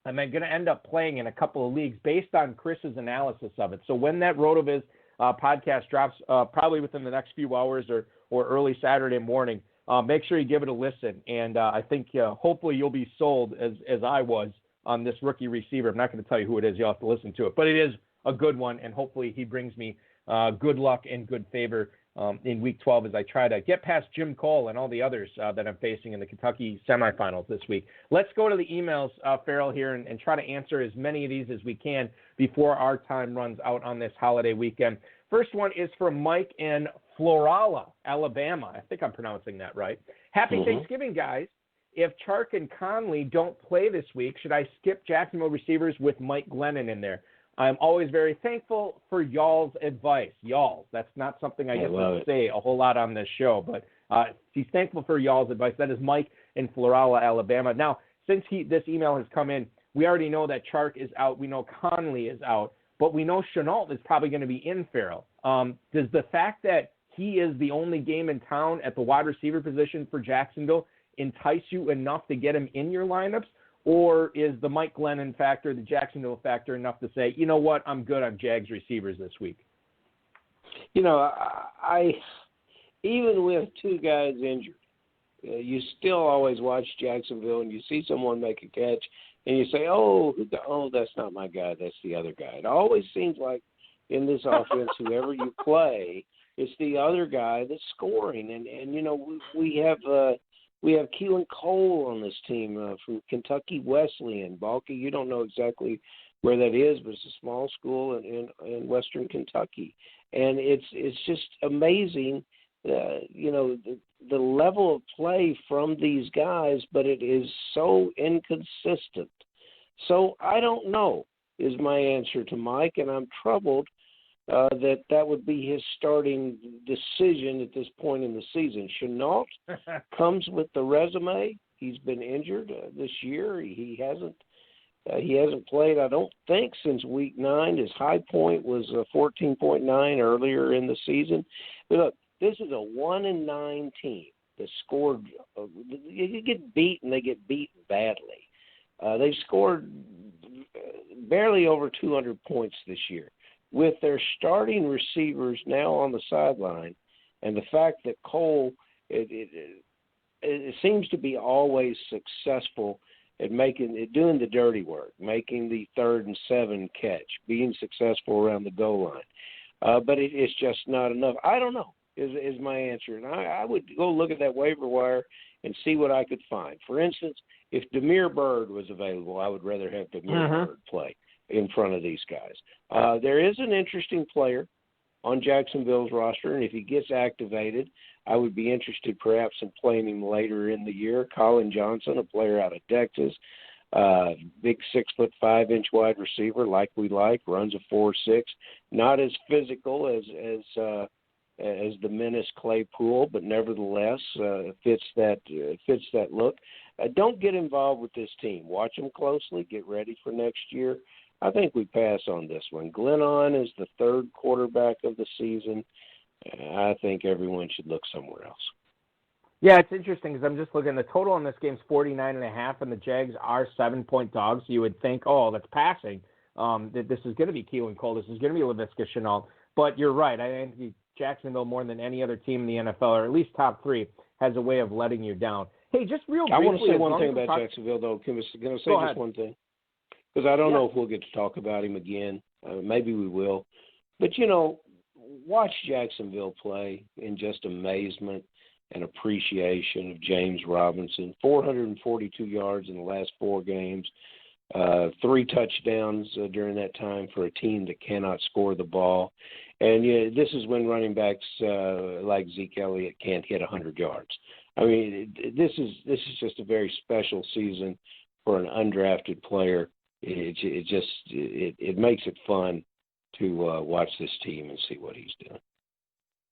I'm going to end up playing in a couple of leagues based on Chris's analysis of it. So when that RotoViz podcast drops, probably within the next few hours or early Saturday morning, make sure you give it a listen, and I think hopefully you'll be sold as I was on this rookie receiver. I'm not going to tell you who it is. You'll have to listen to it. But it is a good one, and hopefully he brings me good luck and good favor in Week 12 as I try to get past Jim Cole and all the others that I'm facing in the Kentucky semifinals this week. Let's go to the emails, Farrell, here, and try to answer as many of these as we can before our time runs out on this holiday weekend. First one is from Mike in Florala, Alabama. I think I'm pronouncing that right. Happy Thanksgiving, guys. If Chark and Conley don't play this week, should I skip Jacksonville receivers with Mike Glennon in there? I'm always very thankful for y'all's advice. Y'all. That's not something I get to say a whole lot on this show, but he's thankful for y'all's advice. That is Mike in Florala, Alabama. Now, since this email has come in, we already know that Chark is out. We know Conley is out, but we know Chenault is probably going to be in Farrell. Does the fact that he is the only game in town at the wide receiver position for Jacksonville entice you enough to get him in your lineups? Or is the Mike Glennon factor, the Jacksonville factor, enough to say, you know what, I'm good on Jags receivers this week? You know, I even with two guys injured, you still always watch Jacksonville and you see someone make a catch and you say, oh, that's not my guy, that's the other guy. It always seems like in this offense, whoever you play, it's the other guy that's scoring. And you know, we have Keelan Cole on this team from Kentucky Wesleyan. Balky, you don't know exactly where that is, but it's a small school in Western Kentucky. And it's just amazing, you know, the level of play from these guys, but it is so inconsistent. So I don't know is my answer to Mike, and I'm troubled that would be his starting decision at this point in the season. Chenault comes with the resume. He's been injured this year. He hasn't played, I don't think, since week 9. His high point was 14.9 earlier in the season. But look, this is a 1-9 team that scored. You get beaten, they get beaten badly. They've scored barely over 200 points this year. With their starting receivers now on the sideline, and the fact that Cole it seems to be always successful at doing the dirty work, making the 3rd and 7 catch, being successful around the goal line. But it's just not enough. I don't know is my answer, and I would go look at that waiver wire and see what I could find. For instance, if Damiere Byrd was available, I would rather have Damiere Byrd play in front of these guys. There is an interesting player on Jacksonville's roster, and if he gets activated, I would be interested perhaps in playing him later in the year. Colin Johnson, a player out of Texas, big 6'5" wide receiver like we like, runs a 4.6, not as physical as the menace Claypool, but nevertheless fits that look. Don't get involved with this team. Watch them closely. Get ready for next year. I think we pass on this one. Glennon is the 3rd quarterback of the season. I think everyone should look somewhere else. Yeah, it's interesting because I'm just looking. The total in this game is 49.5, and the Jags are 7-point dogs. So you would think, oh, that's passing. That this is going to be Keelan Cole. This is going to be Laviska Shenault. But you're right. I think Jacksonville, more than any other team in the NFL, or at least top 3, has a way of letting you down. Hey, just real briefly. I want to say one thing about Jacksonville, though. Can I say just one thing? Because I don't know if we'll get to talk about him again. Maybe we will. But, you know, watch Jacksonville play in just amazement and appreciation of James Robinson. 442 yards in the last 4 games, 3 touchdowns during that time for a team that cannot score the ball. And this is when running backs like Zeke Elliott can't hit 100 yards. I mean, this is just a very special season for an undrafted player. It makes it fun to watch this team and see what he's doing.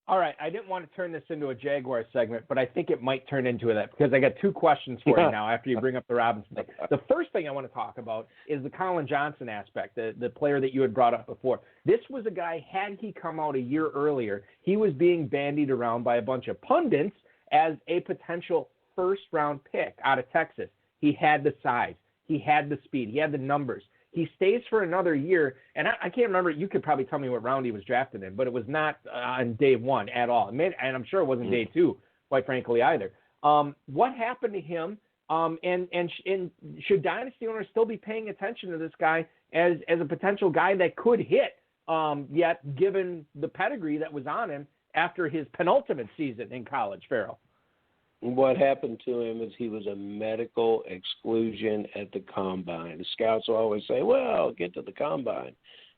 All right, I didn't want to turn this into a Jaguar segment, but I think it might turn into that because I got 2 questions for you now after you bring up the Robinson thing. The first thing I want to talk about is the Colin Johnson aspect, the player that you had brought up before. This was a guy, had he come out a year earlier, he was being bandied around by a bunch of pundits as a potential first-round pick out of Texas. He had the size. He had the speed. He had the numbers. He stays for another year, and I can't remember. You could probably tell me what round he was drafted in, but it was not on day 1 at all. And I'm sure it wasn't day 2, quite frankly, either. What happened to him, and should dynasty owners still be paying attention to this guy as a potential guy that could hit, yet given the pedigree that was on him after his penultimate season in college, Farrell? What happened to him is he was a medical exclusion at the combine. The scouts will always say, well, get to the combine.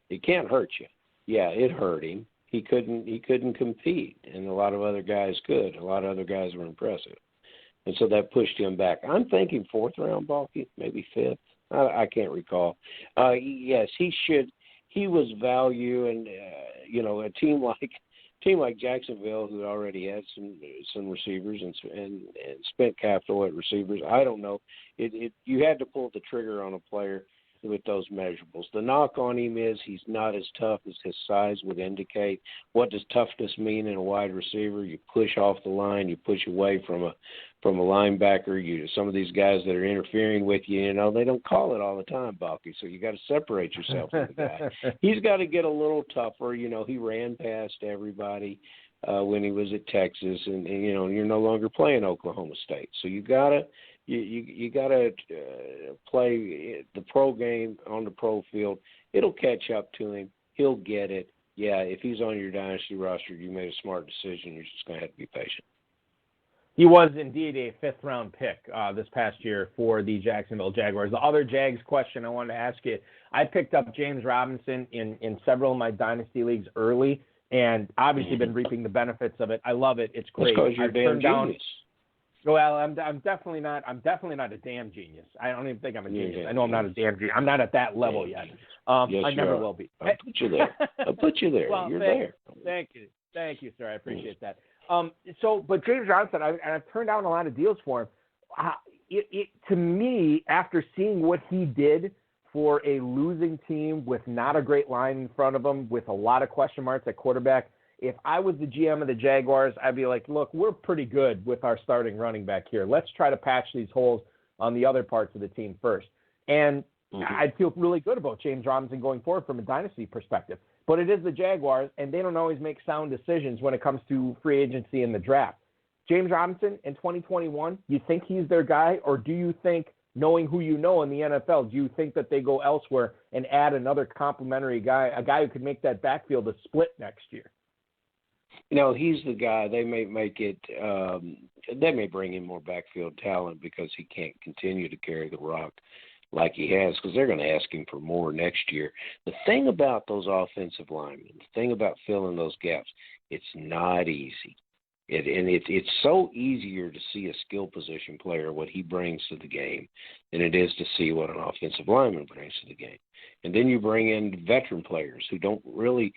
It can't hurt you. Yeah, it hurt him. He couldn't compete, and a lot of other guys could. A lot of other guys were impressive. And so that pushed him back. I'm thinking 4th round, Balky, maybe 5th. I can't recall. Yes, he should. he was value, and a team like Jacksonville, who already had some receivers and spent capital at receivers. I don't know. You had to pull the trigger on a player with those measurables. The knock on him is he's not as tough as his size would indicate. What does toughness mean in a wide receiver? You push off the line, you push away from a linebacker. Some of these guys that are interfering with you, they don't call it all the time, Balky. So you got to separate yourself from the guy. He's got to get a little tougher. He ran past everybody when he was at Texas, and you're no longer playing Oklahoma State. So you gotta play the pro game on the pro field. It'll catch up to him. He'll get it. Yeah, if he's on your dynasty roster, you made a smart decision. You're just going to have to be patient. He was indeed a fifth-round pick this past year for the Jacksonville Jaguars. The other Jags question I wanted to ask you, I picked up James Robinson in several of my dynasty leagues early, and obviously been reaping the benefits of it. I love it. It's great. That's because you're damn genius. Well, I'm definitely not a damn genius. I don't even think I'm a genius. I know I'm not a damn genius. I'm not at that level yet. Yes, I never will be. I'll put you there. Well, you're there. Thank you, sir. I appreciate that. But James Johnson, I've turned down a lot of deals for him. To me, after seeing what he did for a losing team with not a great line in front of him, with a lot of question marks at quarterback, if I was the GM of the Jaguars, I'd be like, look, we're pretty good with our starting running back here. Let's try to patch these holes on the other parts of the team first. And I'd feel really good about James Robinson going forward from a dynasty perspective. But it is the Jaguars, and they don't always make sound decisions when it comes to free agency and the draft. James Robinson in 2021, you think he's their guy, or do you think, knowing who you know in the NFL, do you think that they go elsewhere and add another complimentary guy, a guy who could make that backfield a split next year? He's the guy. They may make it. They may bring in more backfield talent because he can't continue to carry the rock like he has, because they're going to ask him for more next year. The thing about those offensive linemen, the thing about filling those gaps, it's not easy. It's so easier to see a skill position player, what he brings to the game, than it is to see what an offensive lineman brings to the game. And then you bring in veteran players who don't really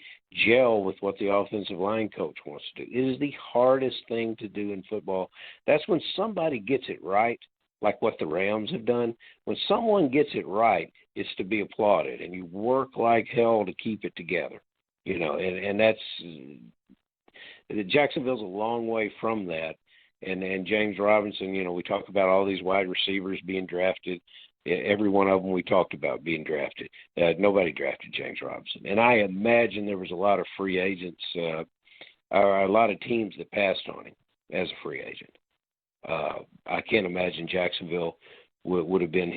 gel with what the offensive line coach wants to do. It is the hardest thing to do in football. That's when somebody gets it right, like what the Rams have done. When someone gets it right, it's to be applauded, and you work like hell to keep it together. And that's Jacksonville's a long way from that. And James Robinson, we talk about all these wide receivers being drafted. Every one of them we talked about being drafted. Nobody drafted James Robinson. And I imagine there was a lot of free agents, or a lot of teams that passed on him as a free agent. I can't imagine Jacksonville would have been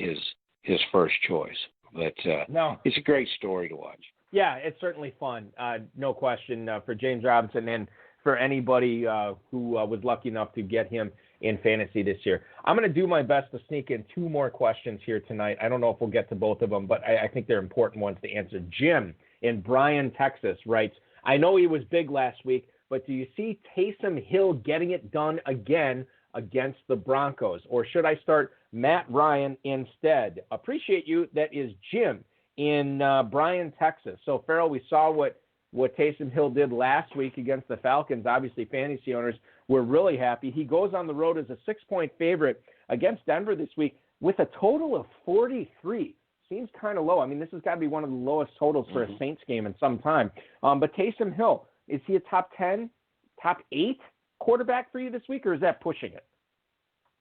his first choice. But no, it's a great story to watch. Yeah, it's certainly fun. No question for James Robinson and for anybody who was lucky enough to get him in fantasy this year. I'm going to do my best to sneak in two more questions here tonight. I don't know if we'll get to both of them, but I think they're important ones to answer. Jim in Bryan, Texas writes, I know he was big last week, but do you see Taysom Hill getting it done again against the Broncos? Or should I start Matt Ryan instead? Appreciate you. That is Jim in Bryan, Texas. So, Farrell, we saw what Taysom Hill did last week against the Falcons. Obviously, fantasy owners were really happy. He goes on the road as a 6-point favorite against Denver this week with a total of 43. Seems kind of low. I mean, this has got to be one of the lowest totals for a Saints game in some time. But Taysom Hill, is he a top 10, top 8 quarterback for you this week, or is that pushing it?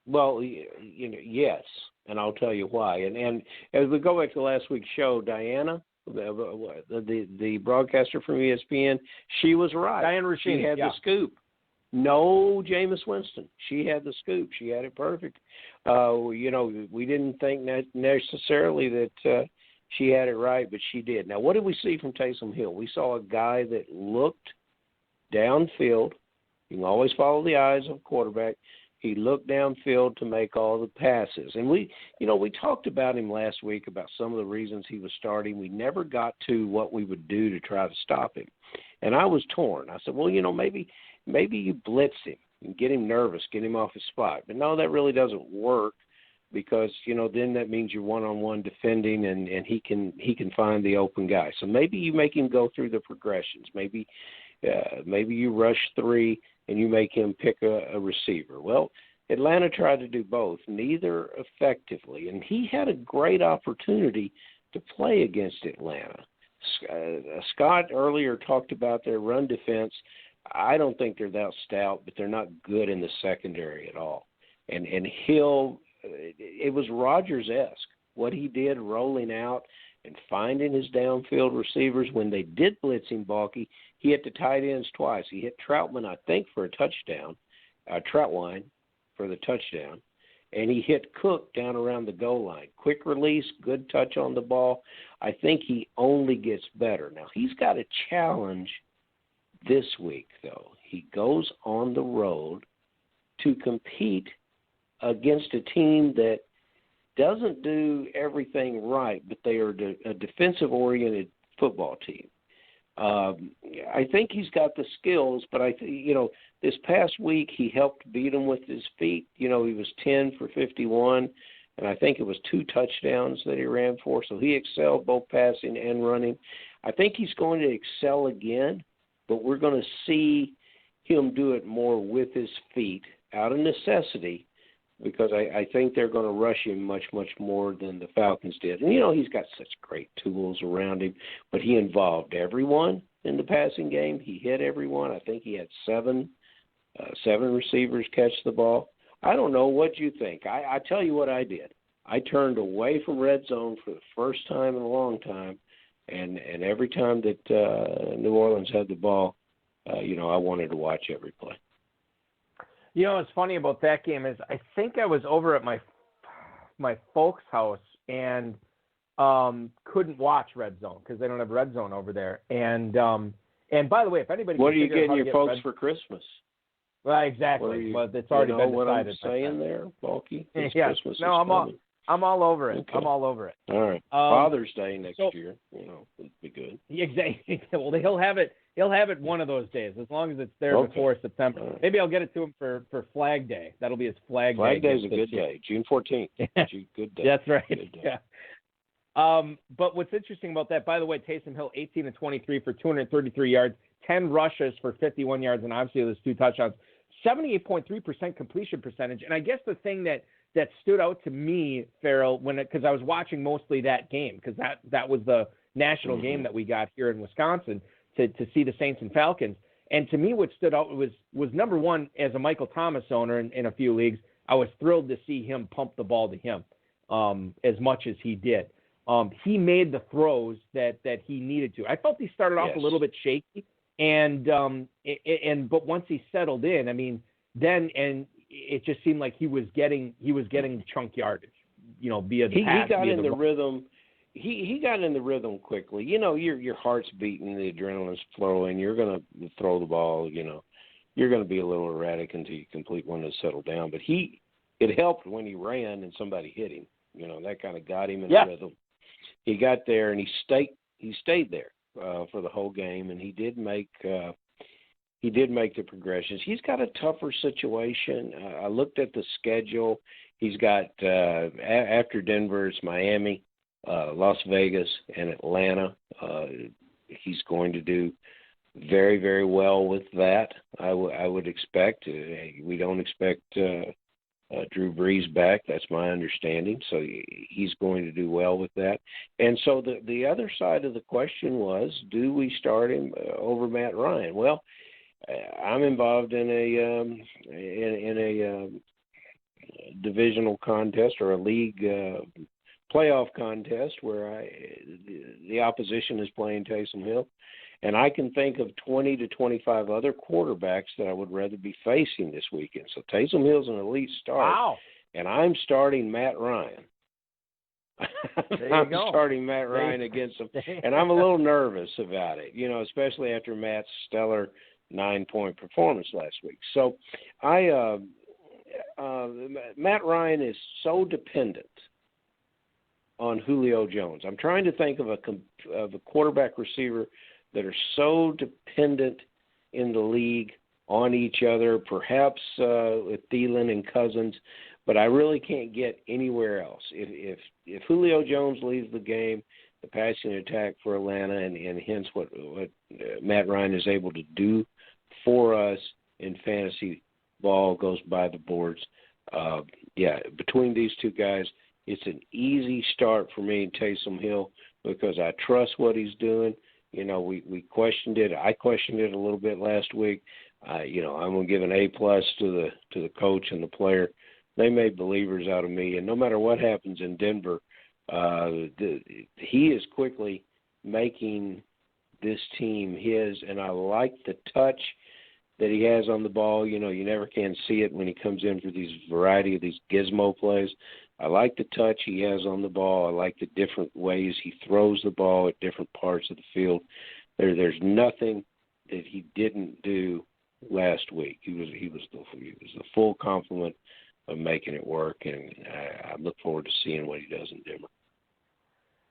Well, yes, and I'll tell you why. And as we go back to last week's show, Diana, the broadcaster from ESPN, she was right. Diana Rossini, she had the scoop. No, Jameis Winston. She had the scoop. She had it perfect. We didn't think necessarily that she had it right, but she did. Now, what did we see from Taysom Hill? We saw a guy that looked downfield. You can always follow the eyes of a quarterback. He looked downfield to make all the passes. And we talked about him last week about some of the reasons he was starting. We never got to what we would do to try to stop him. And I was torn. I said, well, maybe you blitz him and get him nervous, get him off his spot. But no, that really doesn't work because, then that means you're one-on-one defending and he can find the open guy. So maybe you make him go through the progressions. Maybe you rush 3 and you make him pick a receiver. Well, Atlanta tried to do both, neither effectively. And he had a great opportunity to play against Atlanta. Scott earlier talked about their run defense. I don't think they're that stout, but they're not good in the secondary at all. And Hill, it was Rodgers-esque, what he did rolling out and finding his downfield receivers. When they did blitz him, Balky, he hit the tight ends twice. He hit Troutman, I think, for a touchdown, Troutwine for the touchdown, and he hit Cook down around the goal line. Quick release, good touch on the ball. I think he only gets better. Now, he's got a challenge this week, though. He goes on the road to compete against a team that doesn't do everything right, but they are a defensive-oriented football team. I think he's got the skills, but this past week he helped beat them with his feet. He was 10 for 51, and I think it was 2 touchdowns that he ran for. So he excelled both passing and running. I think he's going to excel again, but we're going to see him do it more with his feet out of necessity, because I think they're going to rush him much, much more than the Falcons did. And, he's got such great tools around him, but he involved everyone in the passing game. He hit everyone. I think he had seven receivers catch the ball. I don't know what you think. I tell you what I did. I turned away from red zone for the first time in a long time, and every time that New Orleans had the ball, I wanted to watch every play. What's funny about that game is I think I was over at my folks' house and couldn't watch Red Zone because they don't have Red Zone over there. And by the way, if anybody, what are you getting your folks for Christmas? Well, exactly. Well, it's already been decided. What I'm saying there, Bulky? Yeah. Christmas no, I'm all over it. Okay. I'm all over it. All right. Father's Day next year, would be good. Exactly. Well, he'll have it. He'll have it one of those days, as long as it's there before September. Right. Maybe I'll get it to him for Flag Day. That'll be his Flag Day. Flag Day is a good day. June 14th. Good day. That's right. Good day. Yeah. But what's interesting about that, by the way, Taysom Hill, 18 of 23 for 233 yards, 10 rushes for 51 yards, and obviously those 2 touchdowns. 78.3% completion percentage. And I guess the thing that stood out to me, Farrell, because I was watching mostly that game, because that was the national game that we got here in Wisconsin to see the Saints and Falcons. And to me, what stood out was number one, as a Michael Thomas owner in a few leagues, I was thrilled to see him pump the ball to him as much as he did. He made the throws that he needed to. I felt he started off a little bit shaky, but once he settled in, I mean, then it just seemed like he was getting chunk yardage, via the pass. He got in the rhythm. He got in the rhythm quickly. Your heart's beating, the adrenaline's flowing. You're going to throw the ball. You're going to be a little erratic until you complete one to settle down. But it helped when he ran and somebody hit him. That kind of got him in the rhythm. He got there and he stayed there for the whole game, and he did make the progressions. He's got a tougher situation. I looked at the schedule. He's got after Denver, it's Miami, Las Vegas, and Atlanta. He's going to do very, very well with that. I would expect. We don't expect Drew Brees back. That's my understanding. So he's going to do well with that. And so the other side of the question was, do we start him over Matt Ryan? Well, I'm involved in a divisional contest or a league playoff contest where the opposition is playing Taysom Hill, and I can think of 20 to 25 other quarterbacks that I would rather be facing this weekend. So Taysom Hill's an elite start, wow. And I'm starting Matt Ryan. I'm starting Matt Ryan against him, and I'm a little nervous about it, especially after Matt's stellar 9-point performance last week. So Matt Ryan is so dependent on Julio Jones. I'm trying to think of a quarterback receiver that are so dependent in the league on each other, perhaps with Thielen and Cousins. but I really can't get anywhere else. If Julio Jones leaves the game, the passing attack for Atlanta, and hence what Matt Ryan is able to do for us in fantasy ball goes by the boards. Between these two guys, it's an easy start for me and Taysom Hill because I trust what he's doing. We questioned it. I questioned it a little bit last week. I'm going to give an A+ to the coach and the player. They made believers out of me, and no matter what happens in Denver, he is quickly making this team his, and I like the touch that he has on the ball. You never can see it when he comes in for these variety of these gizmo plays. I like the touch he has on the ball. I like the different ways he throws the ball at different parts of the field. There's nothing that he didn't do last week. He was the full complement of making it work, and I look forward to seeing what he does in Denver.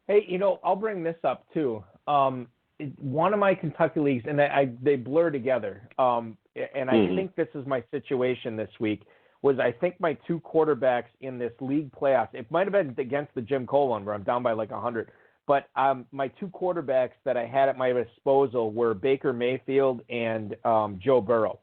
Hey, I'll bring this up too. One of my Kentucky leagues, and they blur together, and I think this is my situation this week, was I think my two quarterbacks in this league playoffs, it might have been against the Jim Cole one where I'm down by like 100, but my two quarterbacks that I had at my disposal were Baker Mayfield and Joe Burrow.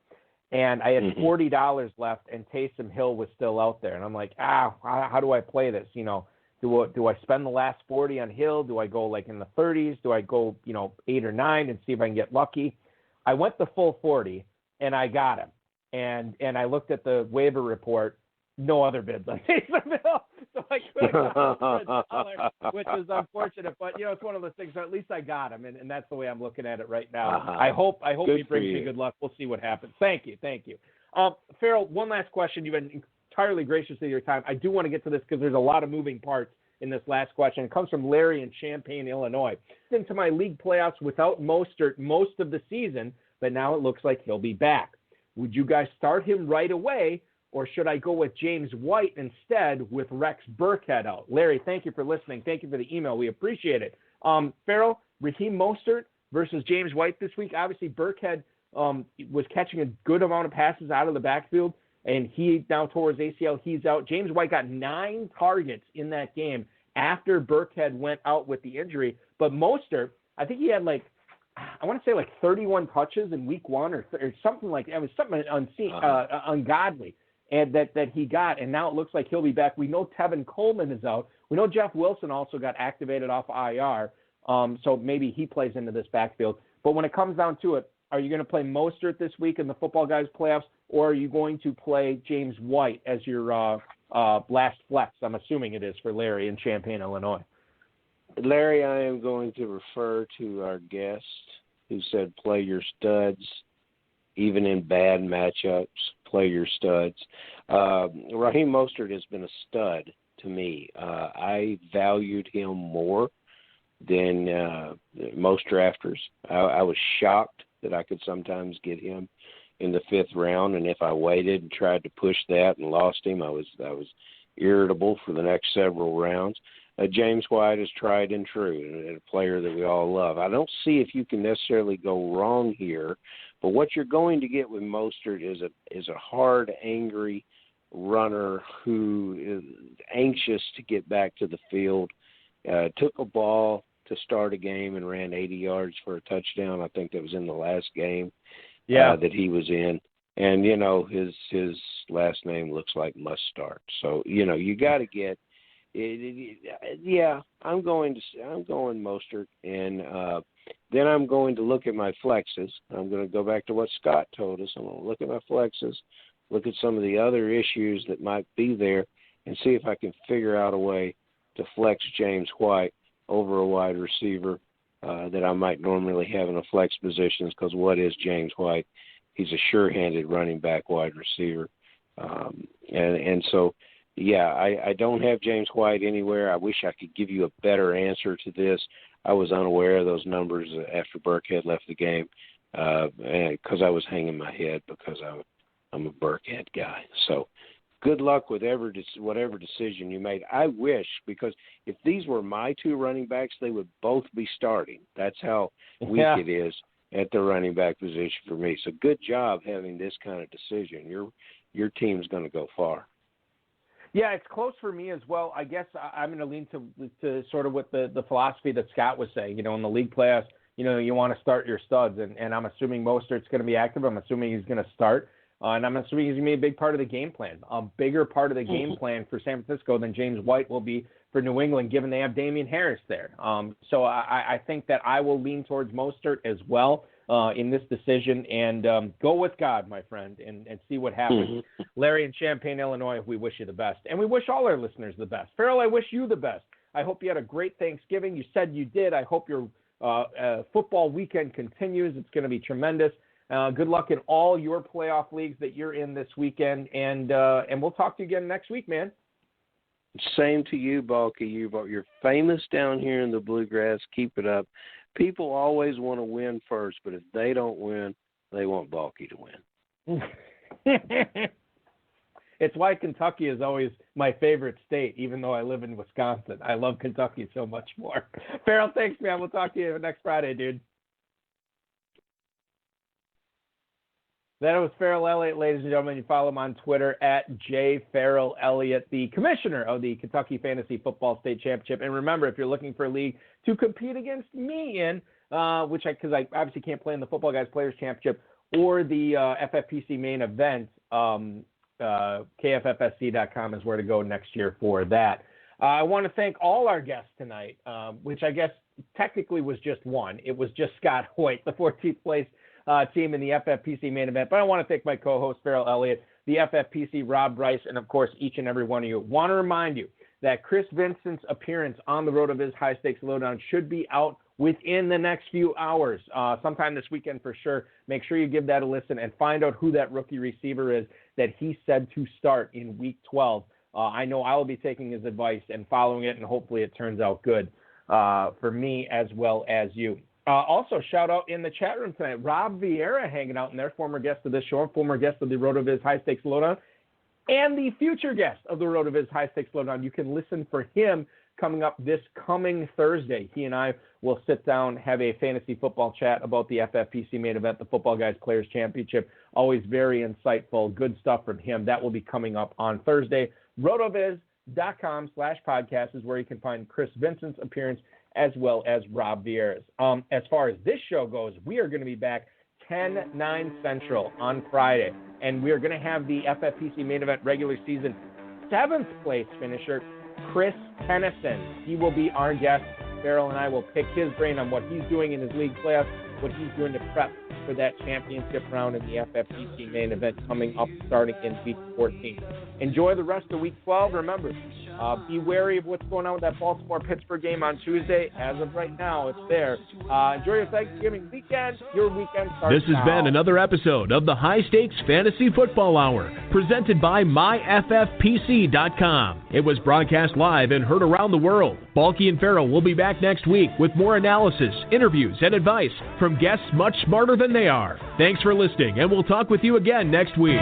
And I had $40 left, and Taysom Hill was still out there. And I'm like, how do I play this? Do I spend the last 40 on Hill? Do I go like in the 30s? Do I go, 8 or 9 and see if I can get lucky? I went the full 40, and I got him. And I looked at the waiver report, no other bids on Taysom Hill. So I could have got $100, which is unfortunate. But, it's one of those things. At least I got him, and that's the way I'm looking at it right now. I hope he brings me good luck. We'll see what happens. Thank you. Farrell, one last question. You've been entirely gracious with your time. I do want to get to this because there's a lot of moving parts in this last question. It comes from Larry in Champaign, Illinois. Into my league playoffs without Mostert most of the season, but now it looks like he'll be back. Would you guys start him right away, or should I go with James White instead with Rex Burkhead out? Larry, thank you for listening. Thank you for the email. We appreciate it. Farrell, Raheem Mostert versus James White this week. Obviously, Burkhead was catching a good amount of passes out of the backfield, and he now tore his ACL. He's out. James White got 9 targets in that game after Burkhead went out with the injury. But Mostert, I think he had I want to say 31 touches in week 1 or something like that. It was something ungodly and that he got, and now it looks like he'll be back. We know Tevin Coleman is out. We know Jeff Wilson also got activated off IR, so maybe he plays into this backfield. But when it comes down to it, are you going to play Mostert this week in the Football Guys playoffs, or are you going to play James White as your last flex? I'm assuming it is for Larry in Champaign, Illinois. Larry, I am going to refer to our guest who said play your studs, even in bad matchups, play your studs. Raheem Mostert has been a stud to me. I valued him more than most drafters. I was shocked that I could sometimes get him in the 5th round, and if I waited and tried to push that and lost him, I was irritable for the next several rounds. James White is tried and true, and a player that we all love. I don't see if you can necessarily go wrong here, but what you're going to get with Mostert is a hard, angry runner who is anxious to get back to the field. Took a ball to start a game and ran 80 yards for a touchdown. I think that was in the last game that he was in. And, his last name looks like must start. So, you got to get I'm going Mostert, and then I'm going to look at my flexes. I'm going to go back to what Scott told us. I'm going to look at my flexes, look at some of the other issues that might be there, and see if I can figure out a way to flex James White over a wide receiver that I might normally have in a flex positions, because what is James White? He's a sure-handed running back wide receiver. So I don't have James White anywhere. I wish I could give you a better answer to this. I was unaware of those numbers after Burkhead left the game because I was hanging my head because I'm a Burkhead guy. So good luck with whatever decision you made. I wish, because if these were my 2 running backs, they would both be starting. That's how weak it is at the running back position for me. So good job having this kind of decision. Your team's going to go far. Yeah, it's close for me as well. I guess I'm going to lean to sort of what the philosophy that Scott was saying. In the league playoffs, you want to start your studs, and I'm assuming Mostert's going to be active. I'm assuming he's going to start, and I'm assuming he's going to be a big part of the game plan, a bigger part of the game plan for San Francisco than James White will be for New England, given they have Damian Harris there. So I think that I will lean towards Mostert as well in this decision, and go with God, my friend, and see what happens. Larry in Champaign, Illinois, we wish you the best, and we wish all our listeners the best. Farrell, I wish you the best. I hope you had a great Thanksgiving. You said you did. I hope your football weekend continues. It's going to be tremendous. Good luck in all your playoff leagues that you're in this weekend, and we'll talk to you again next week, man. Same to you, Balky. You're famous down here in the Bluegrass. Keep it up. People always want to win first, but if they don't win, they want Balky to win. It's why Kentucky is always my favorite state, even though I live in Wisconsin. I love Kentucky so much more. Farrell, thanks, man. We'll talk to you next Friday, dude. That was Farrell Elliott, ladies and gentlemen. You follow him on Twitter at @JFarrellElliott, the commissioner of the Kentucky Fantasy Football State Championship. And remember, if you're looking for a league to compete against me in, because I obviously can't play in the Football Guys Players Championship or the FFPC main event, KFFSC.com is where to go next year for that. I want to thank all our guests tonight, which I guess technically was just one. It was just Scott Hoyt, the 14th place team in the FFPC main event. But I want to thank my co-host, Farrell Elliott, the FFPC, Rob Bryce, and, of course, each and every one of you. Want to remind you that Chris Vincent's appearance on the Road of His High Stakes Lowdown should be out within the next few hours, sometime this weekend for sure. Make sure you give that a listen and find out who that rookie receiver is that he said to start in Week 12. I know I will be taking his advice and following it, and hopefully it turns out good for me as well as you. Also, shout out in the chat room tonight, Rob Vieira hanging out in there, former guest of this show, former guest of the Road of His High Stakes Lowdown, and the future guest of the Road of His High Stakes Lowdown. You can listen for him coming up this coming Thursday. He and I will sit down, have a fantasy football chat about the FFPC main event, the Football Guys Players Championship. Always very insightful, good stuff from him. That will be coming up on Thursday. rotoviz.com/podcast is where you can find Chris Vincent's appearance as well as Rob Vieira's. As far as this show goes, we are going to be back 10/9 Central on Friday, and we are going to have the FFPC main event regular season 7th place finisher, Chris Tennyson. He will be our guest. Farrell and I will pick his brain on what he's doing in his league playoffs, what he's doing to prep for that championship round in the FFPC main event coming up starting in Week 14. Enjoy the rest of Week 12. Remember, be wary of what's going on with that Baltimore-Pittsburgh game on Tuesday. As of right now, it's there. Enjoy your Thanksgiving weekend. Your weekend starts This has been another episode of the High Stakes Fantasy Football Hour, presented by MyFFPC.com. It was broadcast live and heard around the world. Balky and Farrell will be back next week with more analysis, interviews, and advice from guests much smarter than they are. Thanks for listening, and we'll talk with you again next week.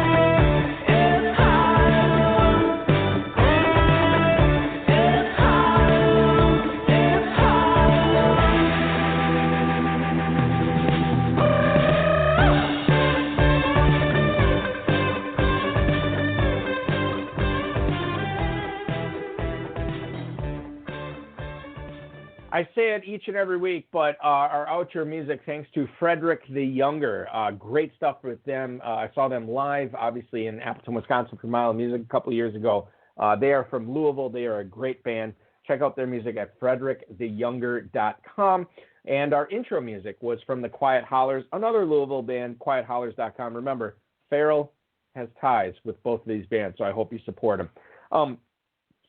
I say it each and every week, but our outro music, thanks to Frederick the Younger. Great stuff with them. I saw them live, obviously, in Appleton, Wisconsin for Mile of Music a couple of years ago. They are from Louisville. They are a great band. Check out their music at fredericktheyounger.com. And our intro music was from the Quiet Hollers, another Louisville band, quiethollers.com. Remember, Farrell has ties with both of these bands, so I hope you support them.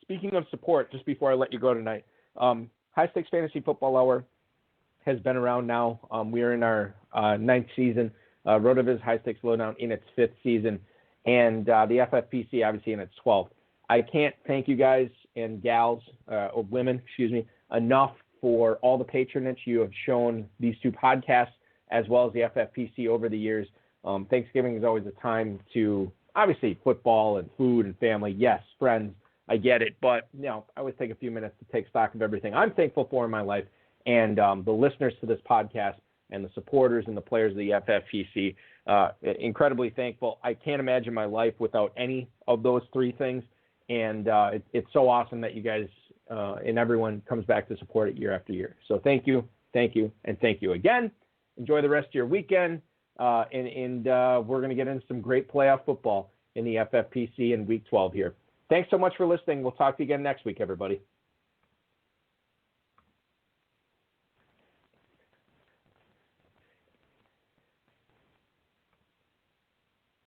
Speaking of support, just before I let you go tonight, High Stakes Fantasy Football Hour has been around now. We are in our 9th season. Road of His High Stakes Lowdown in its 5th season. And the FFPC, obviously, in its 12th. I can't thank you guys and gals, or women, enough for all the patronage you have shown these two podcasts, as well as the FFPC over the years. Thanksgiving is always a time to, obviously, football and food and family. Yes, friends. I get it, but I always take a few minutes to take stock of everything I'm thankful for in my life, and the listeners to this podcast and the supporters and the players of the FFPC, incredibly thankful. I can't imagine my life without any of those three things, And it's so awesome that you guys and everyone comes back to support it year after year. So thank you, and thank you again. Enjoy the rest of your weekend, and we're going to get into some great playoff football in the FFPC in Week 12 here. Thanks so much for listening. We'll talk to you again next week, everybody.